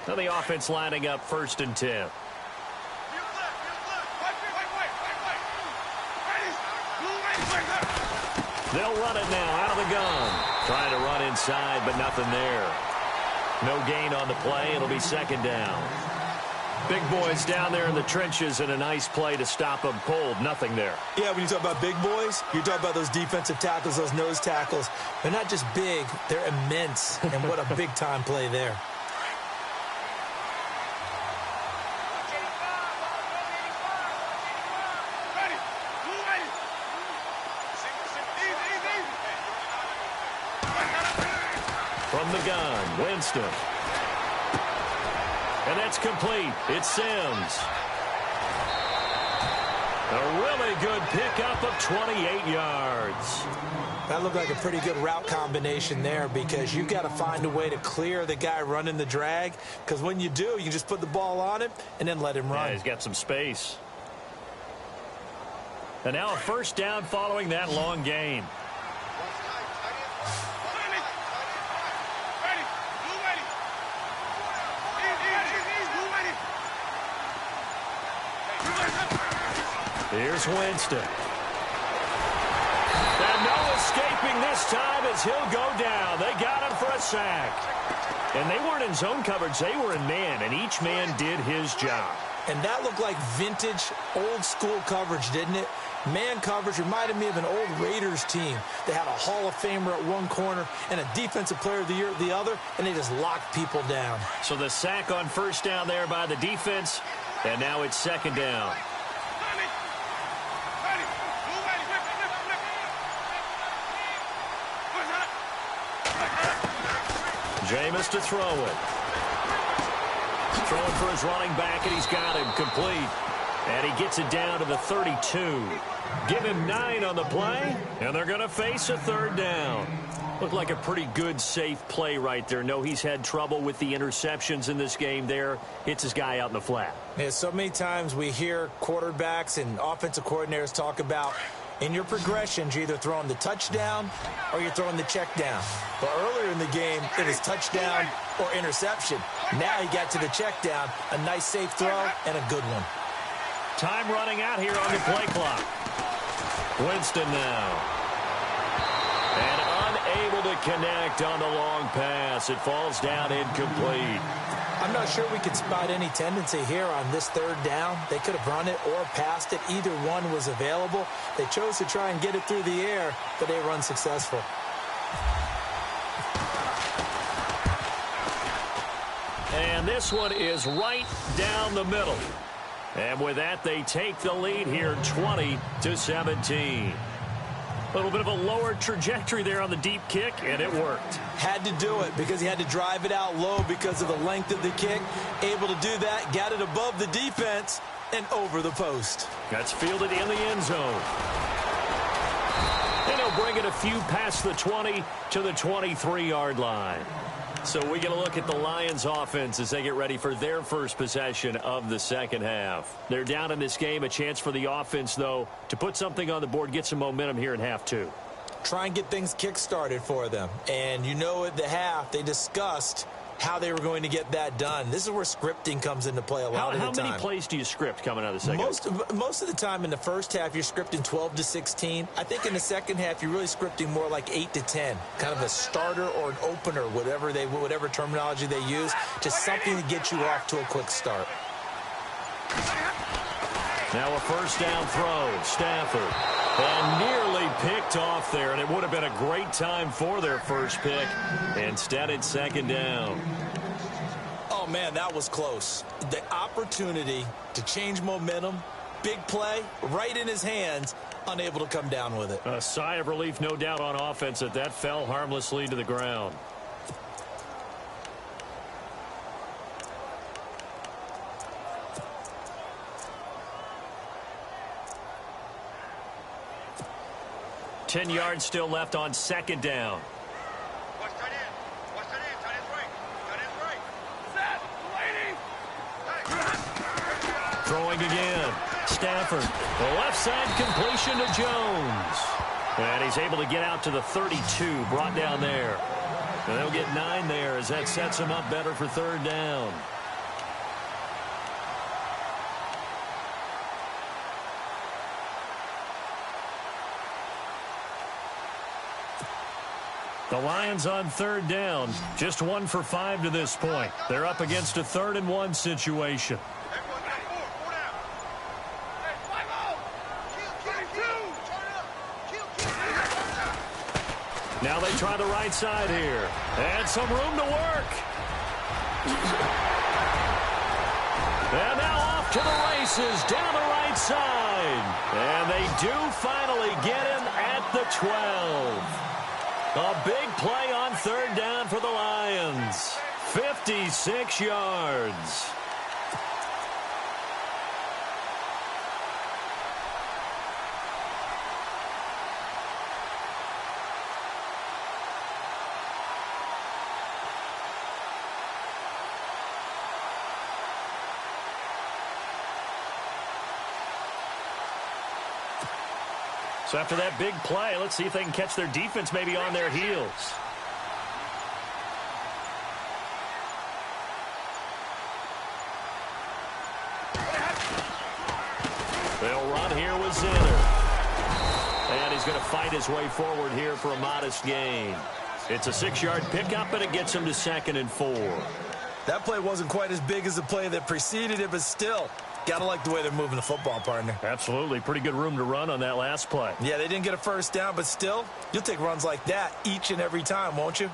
B: Now the offense lining up 1st and 10. They'll run it now out of the gun. Trying to run inside, but nothing there. No gain on the play. It'll be 2nd down. Big boys down there in the trenches, and a nice play to stop them cold. Nothing there.
C: Yeah, when you talk about big boys, you're talking about those defensive tackles, those nose tackles. They're not just big, they're immense. And what a big-time play there.
B: From the gun, Winston. And that's complete. It's Sims. A really good pickup of 28 yards.
C: That looked like a pretty good route combination there because you've got to find a way to clear the guy running the drag, because when you do, you just put the ball on him and then let him run.
B: Yeah, he's got some space. And now a first down following that long gain. Here's Winston. And no escaping this time as he'll go down. They got him for a sack. And they weren't in zone coverage. They were in man, and each man did his job.
C: And that looked like vintage, old-school coverage, didn't it? Man coverage reminded me of an old Raiders team. They had a Hall of Famer at one corner and a Defensive Player of the Year at the other, and they just locked people down.
B: So the sack on first down there by the defense, and now it's second down. Jameis to throw it. Throwing for his running back, and he's got him complete. And he gets it down to the 32. Give him 9 on the play, and they're going to face a third down. Looked like a pretty good, safe play right there. No, he's had trouble with the interceptions in this game there. Hits his guy out in the flat.
C: Yeah, so many times we hear quarterbacks and offensive coordinators talk about in your progressions, you're either throwing the touchdown or you're throwing the check down. But earlier in the game, it was touchdown or interception. Now he got to the check down, a nice safe throw, and a good one.
B: Time running out here on the play clock. Winston now. And unable to connect on the long pass. It falls down incomplete.
C: I'm not sure we could spot any tendency here on this third down. They could have run it or passed it. Either one was available. They chose to try and get it through the air, but they were unsuccessful.
B: And this one is right down the middle. And with that, they take the lead here 20-17. A little bit of a lower trajectory there on the deep kick, and it worked.
C: Had to do it because he had to drive it out low because of the length of the kick. Able to do that, got it above the defense and over the post.
B: That's fielded in the end zone. And he'll bring it a few past the 20 to the 23-yard line. So we get a look at the Lions offense as they get ready for their first possession of the second half. They're down in this game. A chance for the offense, though, to put something on the board, get some momentum here in half two.
C: Try and get things kick-started for them. And you know at the half, they discussed how they were going to get that done. This is where scripting comes into play a lot of the time.
B: How many plays do you script coming out of the second half?
C: Most of the time in the first half, you're scripting 12 to 16. I think in the second half, you're really scripting more like 8 to 10. Kind of a starter or an opener, whatever terminology they use. Just something to get you off to a quick start.
B: Now a first down throw. Stafford. And nearly picked off there, and it would have been a great time for their first pick. Instead, it's second down.
C: Oh, man, that was close. The opportunity to change momentum, big play, right in his hands, unable to come down with it.
B: A sigh of relief, no doubt, on offense that fell harmlessly to the ground. Ten yards still left on second down.
D: Watch tight end. Watch tight end. Tight end's right. Tight end's right. Set. Waiting.
B: Throwing again. Stafford. The left side completion to Jones. And he's able to get out to the 32. Brought down there. And they'll get 9 there as that sets him up better for third down. The Lions on third down, just 1 for 5 to this point. They're up against a 3rd and 1 situation.
D: Everyone got 4 down. Hey, 5-0.
B: Now they try the right side here. And some room to work. And now off to the races down the right side. And they do finally get him at the 12. A big play on third down for the Lions. 56 yards. So after that big play, let's see if they can catch their defense maybe on their heels. They'll run here with Xander. And he's going to fight his way forward here for a modest gain. It's a 6-yard pickup, and it gets him to 2nd and 4.
C: That play wasn't quite as big as the play that preceded it, but still, got to like the way they're moving the football, partner.
B: Absolutely. Pretty good room to run on that last play.
C: Yeah, they didn't get a first down, but still, you'll take runs like that each and every time, won't you?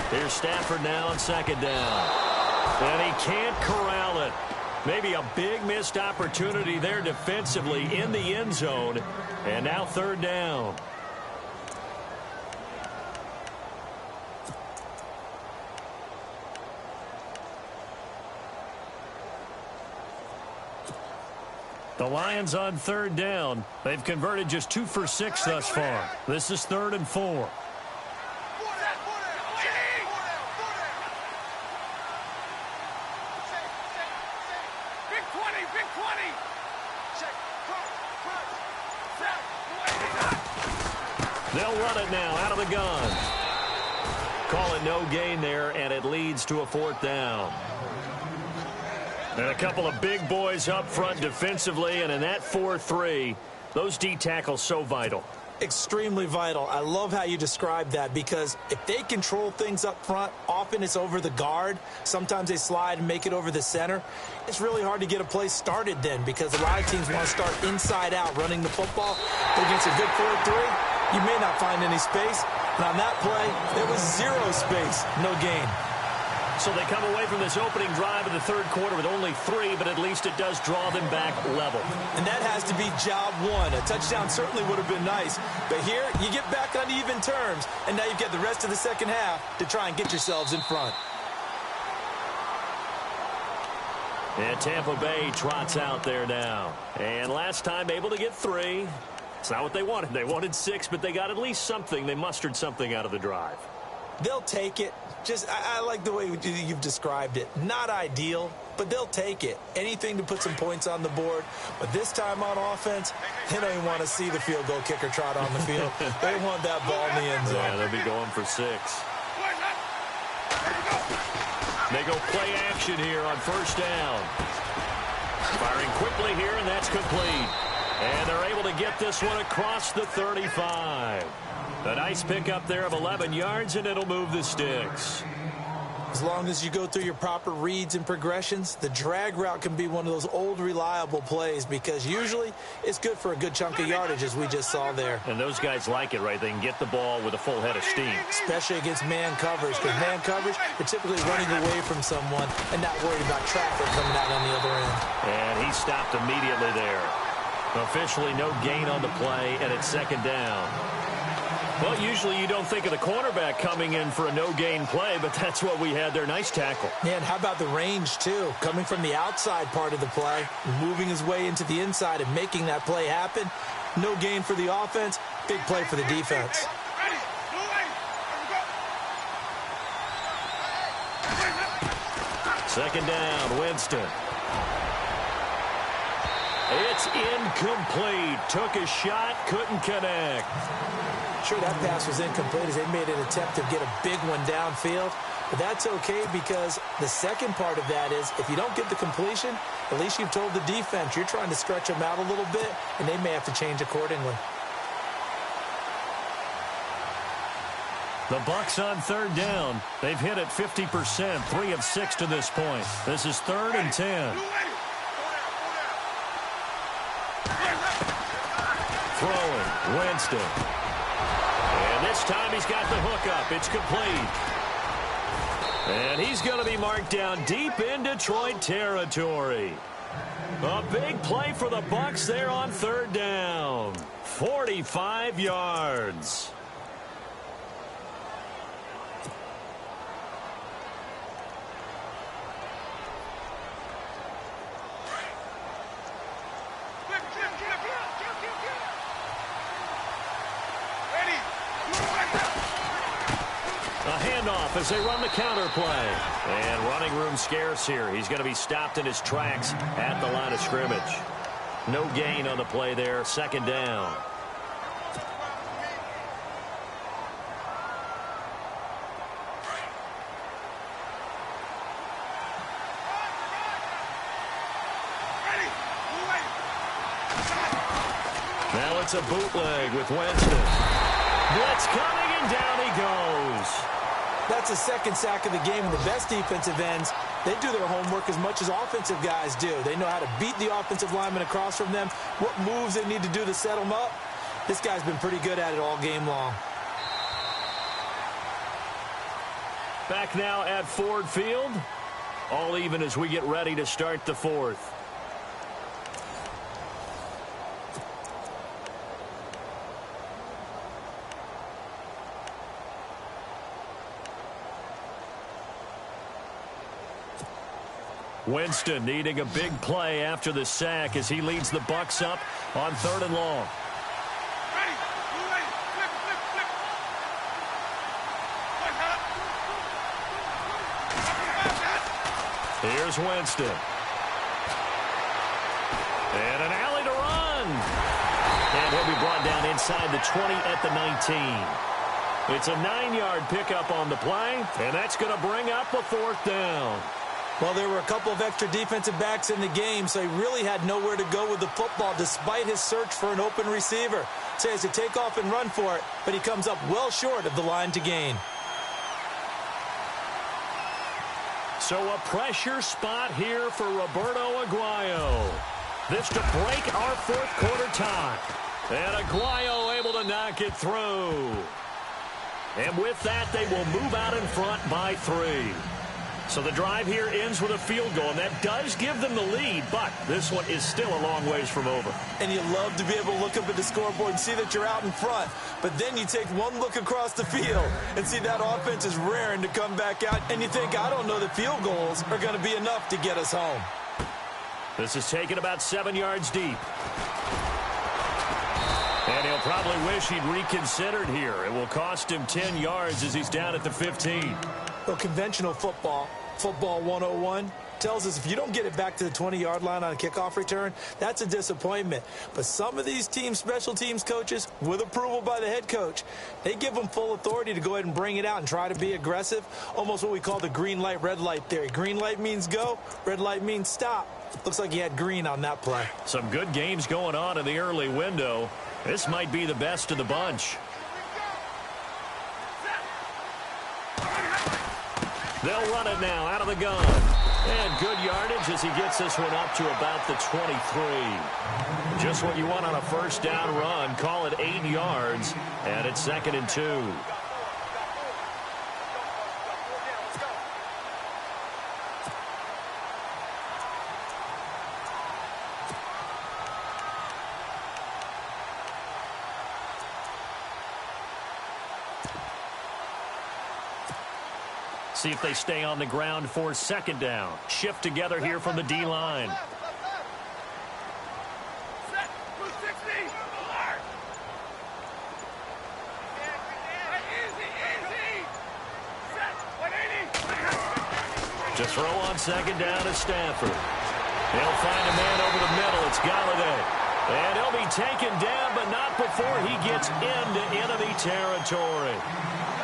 B: Here's Stafford now on 2nd down. And he can't corral it. Maybe a big missed opportunity there defensively in the end zone. And now 3rd down. The Lions on 3rd down. They've converted just 2 for 6 thus far. This is 3rd and 4. They'll run it now out of the gun. Call it no gain there, and it leads to a 4th down. And a couple of big boys up front defensively, and in that 4-3, those D tackles so vital.
C: Extremely vital. I love how you describe that, because if they control things up front, often it's over the guard. Sometimes they slide and make it over the center. It's really hard to get a play started then, because a lot of teams want to start inside out running the football. But against a good 4-3, you may not find any space. And on that play, there was 0 space, no gain.
B: So they come away from this opening drive in the 3rd quarter with only 3, but at least it does draw them back level.
C: And that has to be job 1. A touchdown certainly would have been nice. But here, you get back on even terms, and now you've got the rest of the second half to try and get yourselves in front.
B: And Tampa Bay trots out there now. And last time able to get 3. It's not what they wanted. They wanted 6, but they got at least something. They mustered something out of the drive.
C: They'll take it. I like the way you've described it. Not ideal, but they'll take it. Anything to put some points on the board. But this time on offense, they don't even want to see the field goal kicker trot on the field. They want that ball in the end zone.
B: Yeah, they'll be going for 6. They go play action here on 1st down. Firing quickly here, and that's complete. And they're able to get this one across the 35. A nice pickup there of 11 yards, and it'll move the sticks.
C: As long as you go through your proper reads and progressions, the drag route can be one of those old reliable plays, because usually it's good for a good chunk of yardage, as we just saw there.
B: And those guys like it, right? They can get the ball with a full head of steam.
C: Especially against man coverage, because man coverage, they're typically running away from someone and not worried about traffic coming out on the other end.
B: And he stopped immediately there. Officially no gain on the play, and it's 2nd down. Well, usually you don't think of the cornerback coming in for a no-gain play, but that's what we had there. Nice tackle.
C: Yeah, and how about the range, too? Coming from the outside part of the play, moving his way into the inside and making that play happen. No gain for the offense, big play for the defense.
B: Second down, Winston. It's incomplete. Took a shot, couldn't connect.
C: Sure, that pass was incomplete as they made an attempt to get a big one downfield. But that's okay, because the second part of that is if you don't get the completion, at least you've told the defense you're trying to stretch them out a little bit, and they may have to change accordingly.
B: The Bucs on 3rd down. They've hit it 50%, 3 of 6 to this point. This is 3rd and 10. Throwing, Winston. And this time he's got the hook up. It's complete. And he's going to be marked down deep in Detroit territory. A big play for the Bucs there on 3rd down. 45 yards. handoff as they run the counter play. And running room scarce here. He's going to be stopped in his tracks at the line of scrimmage. No gain on the play there. Second down. Now it's a bootleg with Winston. Blitz coming, and down he goes.
C: That's the second sack of the game. And the best defensive ends, they do their homework as much as offensive guys do. They know how to beat the offensive lineman across from them, what moves they need to do to set them up. This guy's been pretty good at it all game long.
B: Back now at Ford Field. All even as we get ready to start the fourth. Winston needing a big play after the sack as he leads the Bucs up on 3rd and long. Here's Winston. And an alley to run. And he'll be brought down inside the 20 at the 19. It's a 9-yard pickup on the play, and that's going to bring up a 4th down.
C: Well, there were a couple of extra defensive backs in the game, so he really had nowhere to go with the football despite his search for an open receiver. So he has to take off and run for it, but he comes up well short of the line to gain.
B: So a pressure spot here for Roberto Aguayo. This to break our 4th quarter tie. And Aguayo able to knock it through. And with that, they will move out in front by 3. So the drive here ends with a field goal, and that does give them the lead, but this one is still a long ways from over.
C: And you love to be able to look up at the scoreboard and see that you're out in front, but then you take one look across the field and see that offense is raring to come back out, and you think, I don't know that field goals are going to be enough to get us home.
B: This is taken about 7 yards deep. And he'll probably wish he'd reconsidered here. It will cost him 10 yards as he's down at the 15.
C: Well, conventional football 101, tells us if you don't get it back to the 20-yard line on a kickoff return, that's a disappointment. But some of these teams, special teams coaches, with approval by the head coach, they give them full authority to go ahead and bring it out and try to be aggressive, almost what we call the green light, red light theory. Green light means go, red light means stop. Looks like he had green on that play.
B: Some good games going on in the early window. This might be the best of the bunch. They'll run it now out of the gun. And good yardage as he gets this one up to about the 23. Just what you want on a first down run. Call it 8 yards. And it's 2nd and 2. See if they stay on the ground for 2nd down. Shift together here from the D-line. To throw on 2nd down to Stafford. They'll find a man over the middle. It's Galladay. And he'll be taken down, but not before he gets into enemy territory.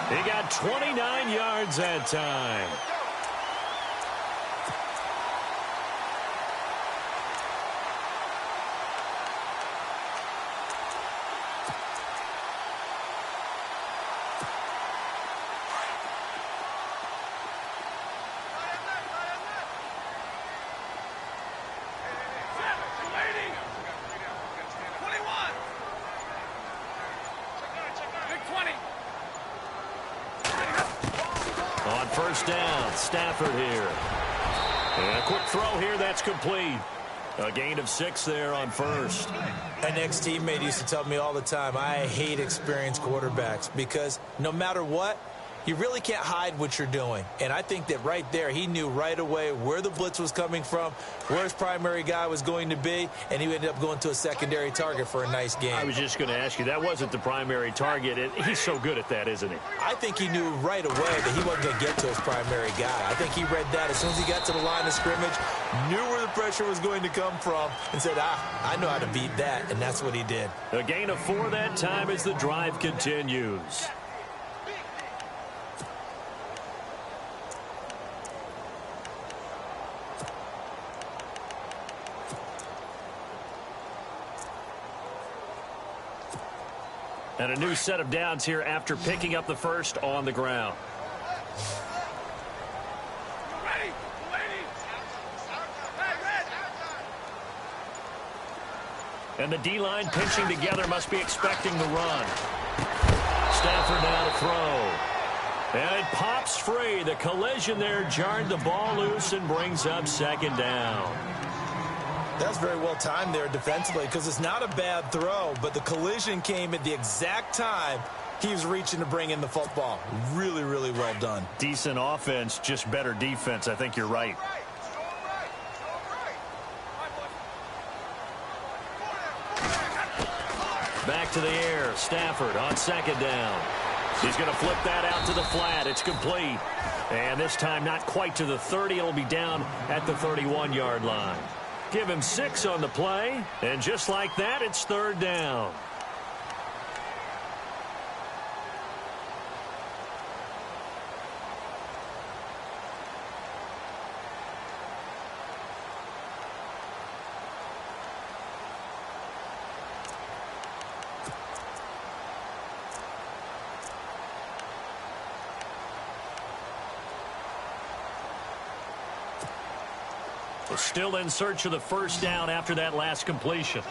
B: He got 29 yards that time. First down, Stafford here. And a quick throw here, that's complete. A gain of 6 there on first.
C: An ex-teammate used to tell me all the time, I hate experienced quarterbacks because no matter what, You really can't hide what you're doing. And I think that right there, he knew right away where the blitz was coming from, where his primary guy was going to be, and he ended up going to a secondary target for a nice game.
B: I was just going to ask you, that wasn't the primary target. He's so good at that, isn't he?
C: I think he knew right away that he wasn't going to get to his primary guy. I think he read that as soon as he got to the line of scrimmage, knew where the pressure was going to come from, and said, I know how to beat that, and that's what he did.
B: A gain of 4 that time as the drive continues. And a new set of downs here after picking up the first on the ground. And the D-line pinching together must be expecting the run. Stafford now to throw. And it pops free. The collision there jarred the ball loose and brings up second down.
C: That's very well timed there defensively because it's not a bad throw, but the collision came at the exact time he was reaching to bring in the football. Really, really well done.
B: Decent offense, just better defense. I think you're right. Back to the air. Stafford on second down. He's going to flip that out to the flat. It's complete. And this time not quite to the 30. It'll be down at the 31-yard line. Give him 6 on the play, and just like that, it's third down. Still in search of the first down after that last completion.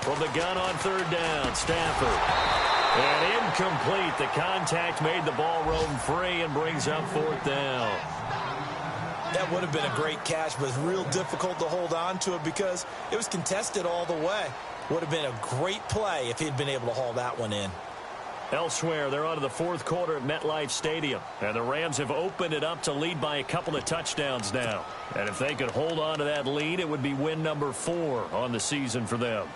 B: From the gun on third down, Stafford. And incomplete. The contact made the ball roam free and brings up fourth down.
C: That would have been a great catch, but it's real difficult to hold on to it because it was contested all the way. Would have been a great play if he'd been able to haul that one in.
B: Elsewhere, they're on to the fourth quarter at MetLife Stadium. And the Rams have opened it up to lead by a couple of touchdowns now. And if they could hold on to that lead, it would be win number 4 on the season for them.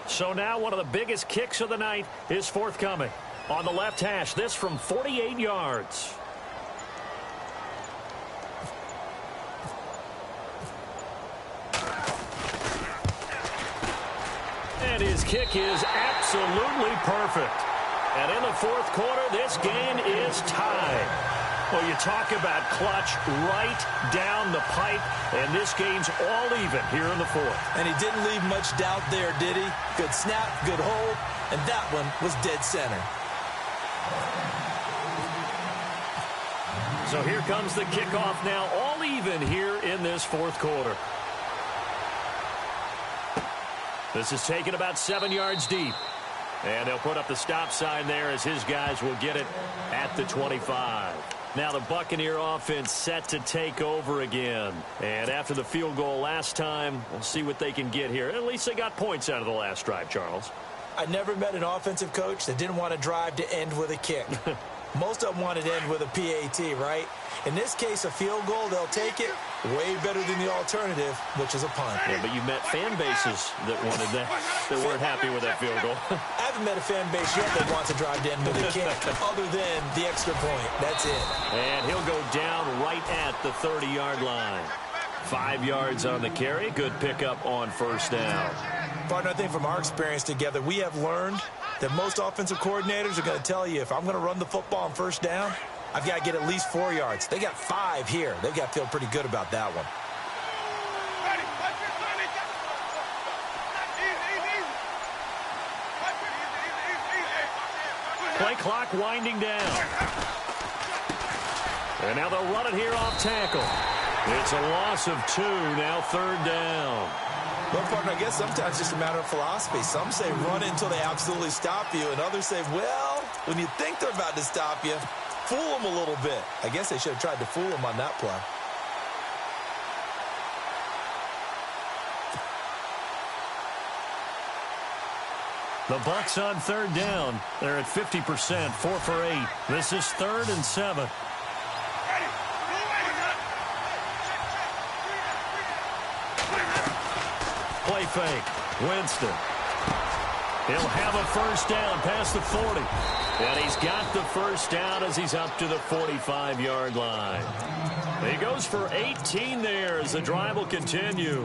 B: So now one of the biggest kicks of the night is forthcoming. On the left hash, this from 48 yards. And his kick is absolutely perfect. And in the fourth quarter, this game is tied. Well, you talk about clutch right down the pipe, and this game's all even here in the fourth.
C: And he didn't leave much doubt there, did he? Good snap, good hold, and that one was dead center.
B: So here comes the kickoff now, all even here in this fourth quarter. This is taken about 7 yards deep. And they'll put up the stop sign there as his guys will get it at the 25. Now the Buccaneer offense set to take over again. And after the field goal last time, we'll see what they can get here. At least they got points out of the last drive, Charles.
C: I never met an offensive coach that didn't want to drive to end with a kick. Most of them wanted to end with a PAT, right? In this case, a field goal, they'll take it. Way better than the alternative, which is a punt.
B: Yeah, but you met fan bases that wanted that weren't happy with that field goal.
C: I haven't met a fan base yet that wants to drive to end with a kick other than the extra point. That's it.
B: And he'll go down right at the 30-yard line. 5 yards on the carry. Good pickup on first down.
C: Partner, I think from our experience together, we have learned that most offensive coordinators are going to tell you, if I'm going to run the football on first down, I've got to get at least 4 yards. They got 5 here. They've got to feel pretty good about that one.
B: Play clock winding down. And now they'll run it here off tackle. It's a loss of 2, now third down.
C: Well, partner, I guess sometimes it's just a matter of philosophy. Some say run it until they absolutely stop you, and others say, well, when you think they're about to stop you, fool them a little bit. I guess they should have tried to fool them on that play.
B: The Bucs on third down. They're at 50%, 4 for 8. This is 3rd and 7. Play fake. Winston. He'll have a first down past the 40. And he's got the first down as he's up to the 45-yard line. He goes for 18 there as the drive will continue.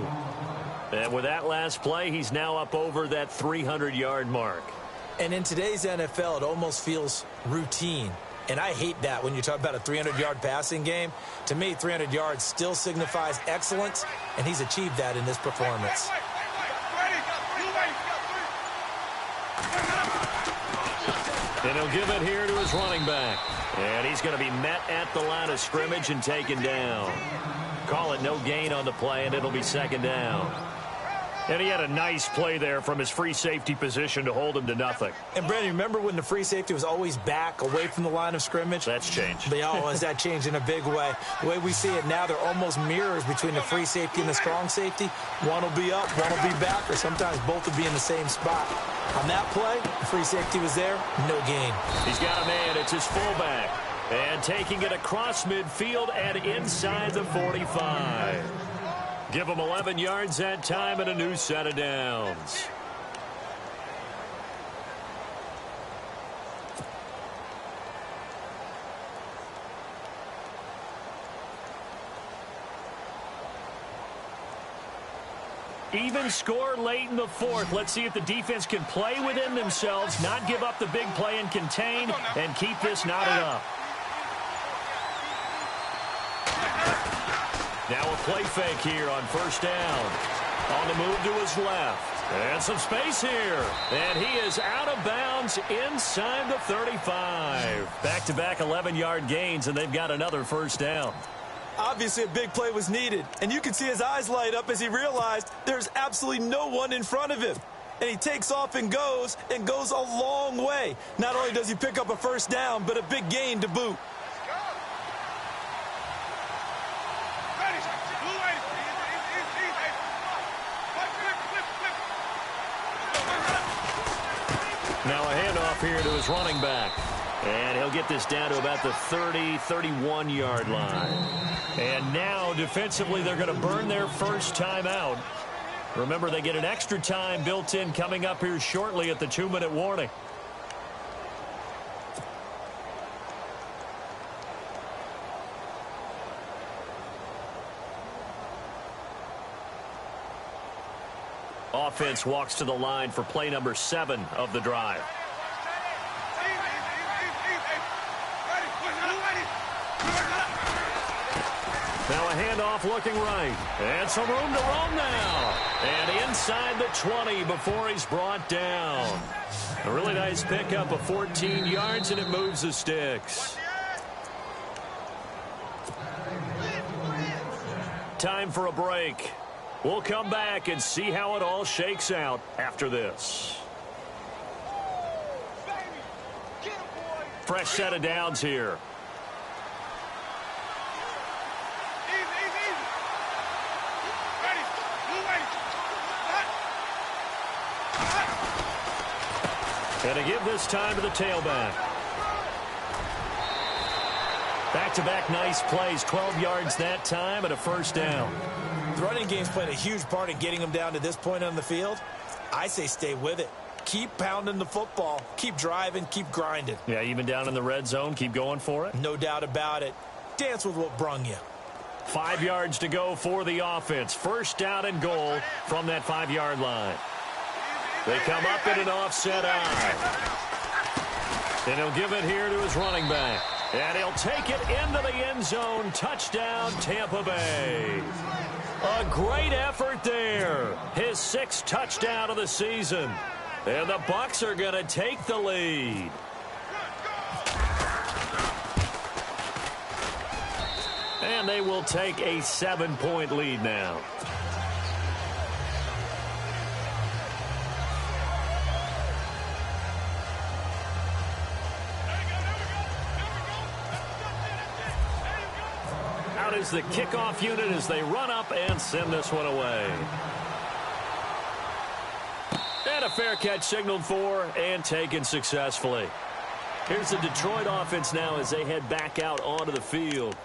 B: And with that last play, he's now up over that 300-yard mark.
C: And in today's NFL, it almost feels routine. And I hate that when you talk about a 300-yard passing game. To me, 300 yards still signifies excellence, and he's achieved that in this performance.
B: And he'll give it here to his running back. And he's going to be met at the line of scrimmage and taken down. Call it no gain on the play, and it'll be 2nd down. And he had a nice play there from his free safety position to hold him to nothing.
C: And, Brandon, remember when the free safety was always back away from the line of scrimmage?
B: That's changed.
C: Has that changed in a big way? The way we see it now, they're almost mirrors between the free safety and the strong safety. One will be up, one will be back, or sometimes both will be in the same spot. On that play, the free safety was there, no gain.
B: He's got a man. It's his fullback. And taking it across midfield and inside the 45. Give him 11 yards that time and a new set of downs. Even score late in the 4th. Let's see if the defense can play within themselves, not give up the big play and contain, and keep this knotted up. Now a play fake here on first down. On the move to his left. And some space here. And he is out of bounds inside the 35. Back-to-back 11-yard gains, and they've got another first down.
C: Obviously, a big play was needed. And you can see his eyes light up as he realized there's absolutely no one in front of him. And he takes off and goes a long way. Not only does he pick up a first down, but a big gain to boot.
B: Now a handoff here to his running back. And he'll get this down to about the 30, 31-yard line. And now defensively they're going to burn their first time out. Remember, they get an extra time built in coming up here shortly at the 2-minute warning. Offense walks to the line for play number 7 of the drive. Now a handoff looking right. And some room to roam now. And inside the 20 before he's brought down. A really nice pickup of 14 yards, and it moves the sticks. Time for a break. We'll come back and see how it all shakes out after this. Fresh set of downs here. And to give this time to the tailback. Back-to-back nice plays, 12 yards that time and a first down.
C: The running game's played a huge part in getting them down to this point on the field. I say stay with it. Keep pounding the football. Keep driving. Keep grinding.
B: Yeah, even down in the red zone, keep going for it.
C: No doubt about it. Dance with what brung you.
B: 5 yards to go for the offense. First down and goal from that 5-yard line. They come up in an offset eye. And he'll give it here to his running back. And he'll take it into the end zone. Touchdown, Tampa Bay. A great effort there. His 6th touchdown of the season. And the Bucs are going to take the lead. And they will take a 7-point lead now. out as the kickoff unit as they run up and send this one away. And a fair catch signaled for and taken successfully. Here's the Detroit offense now as they head back out onto the field.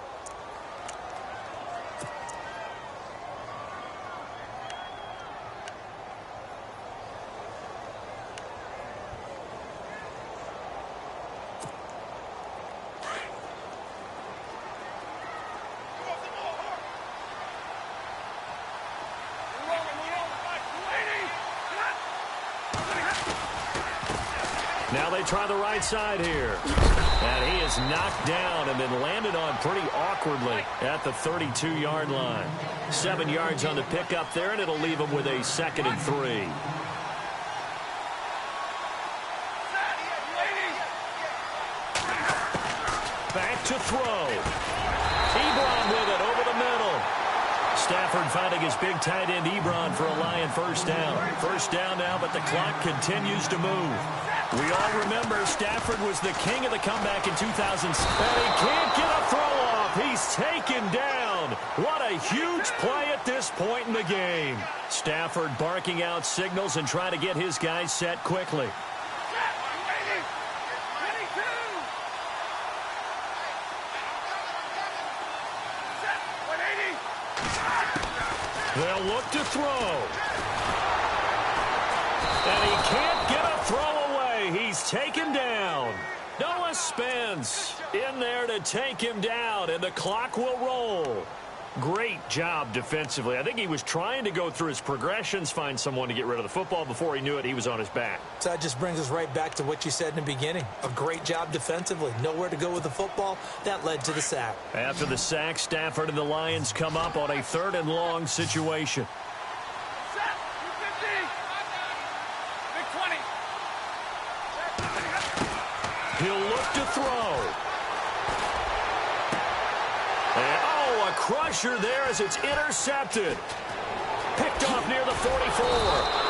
B: Now they try the right side here. And he is knocked down and then landed on pretty awkwardly at the 32-yard line. 7 yards on the pickup there, and it'll leave him with a 2nd and 3. Back to throw. Ebron with it over the middle. Stafford finding his big tight end Ebron for a Lion first down. First down now, but the clock continues to move. We all remember Stafford was the king of the comeback in 2000. And he can't get a throw off. He's taken down. What a huge play at this point in the game. Stafford barking out signals and trying to get his guys set quickly. They'll look to throw. And he can't get a throw away. He's taken down. Noah Spence in there to take him down, and the clock will roll. Great job defensively. I think he was trying to go through his progressions, find someone to get rid of the football. Before he knew it, he was on his back.
C: So that just brings us right back to what you said in the beginning. A great job defensively. Nowhere to go with the football. That led to the sack.
B: After the sack, Stafford and the Lions come up on a 3rd and long situation. He'll look to throw. And, oh, a crusher there as it's intercepted. Picked off near the 44.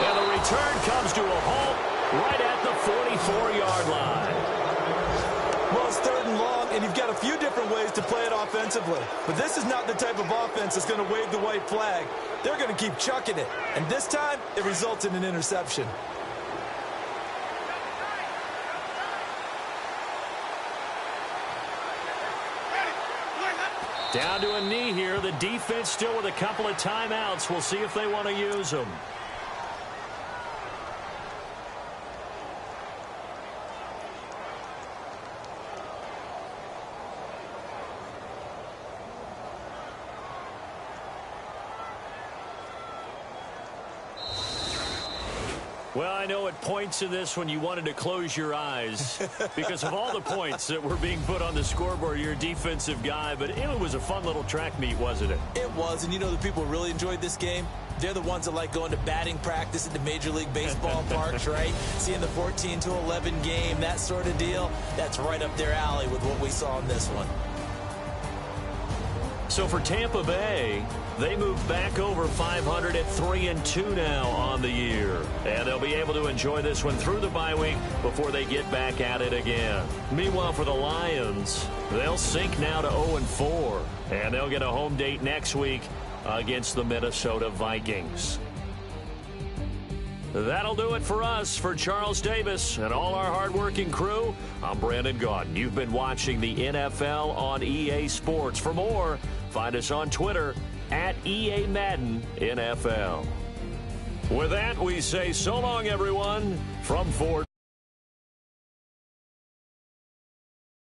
B: And the return comes to a halt right at the 44-yard line.
C: Well, it's 3rd and long, and you've got a few different ways to play it offensively. But this is not the type of offense that's going to wave the white flag. They're going to keep chucking it. And this time, it results in an interception.
B: Down to a knee here. The defense still with a couple of timeouts. We'll see if they want to use them. Well, I know at points in this when you wanted to close your eyes because of all the points that were being put on the scoreboard. You're a defensive guy, but it was a fun little track meet, wasn't it?
C: It was, and you know the people who really enjoyed this game? They're the ones that like going to batting practice at the Major League Baseball parks, right? Seeing the 14-11 game, that sort of deal. That's right up their alley with what we saw in this one.
B: So for Tampa Bay, they move back over 500 at 3-2 now on the year. And they'll be able to enjoy this one through the bye week before they get back at it again. Meanwhile, for the Lions, they'll sink now to 0-4. And they'll get a home date next week against the Minnesota Vikings. That'll do it for us. For Charles Davis and all our hardworking crew, I'm Brandon Gaudin. You've been watching the NFL on EA Sports. For more, find us on Twitter at EA Madden NFL. With that, we say so long, everyone, from Fort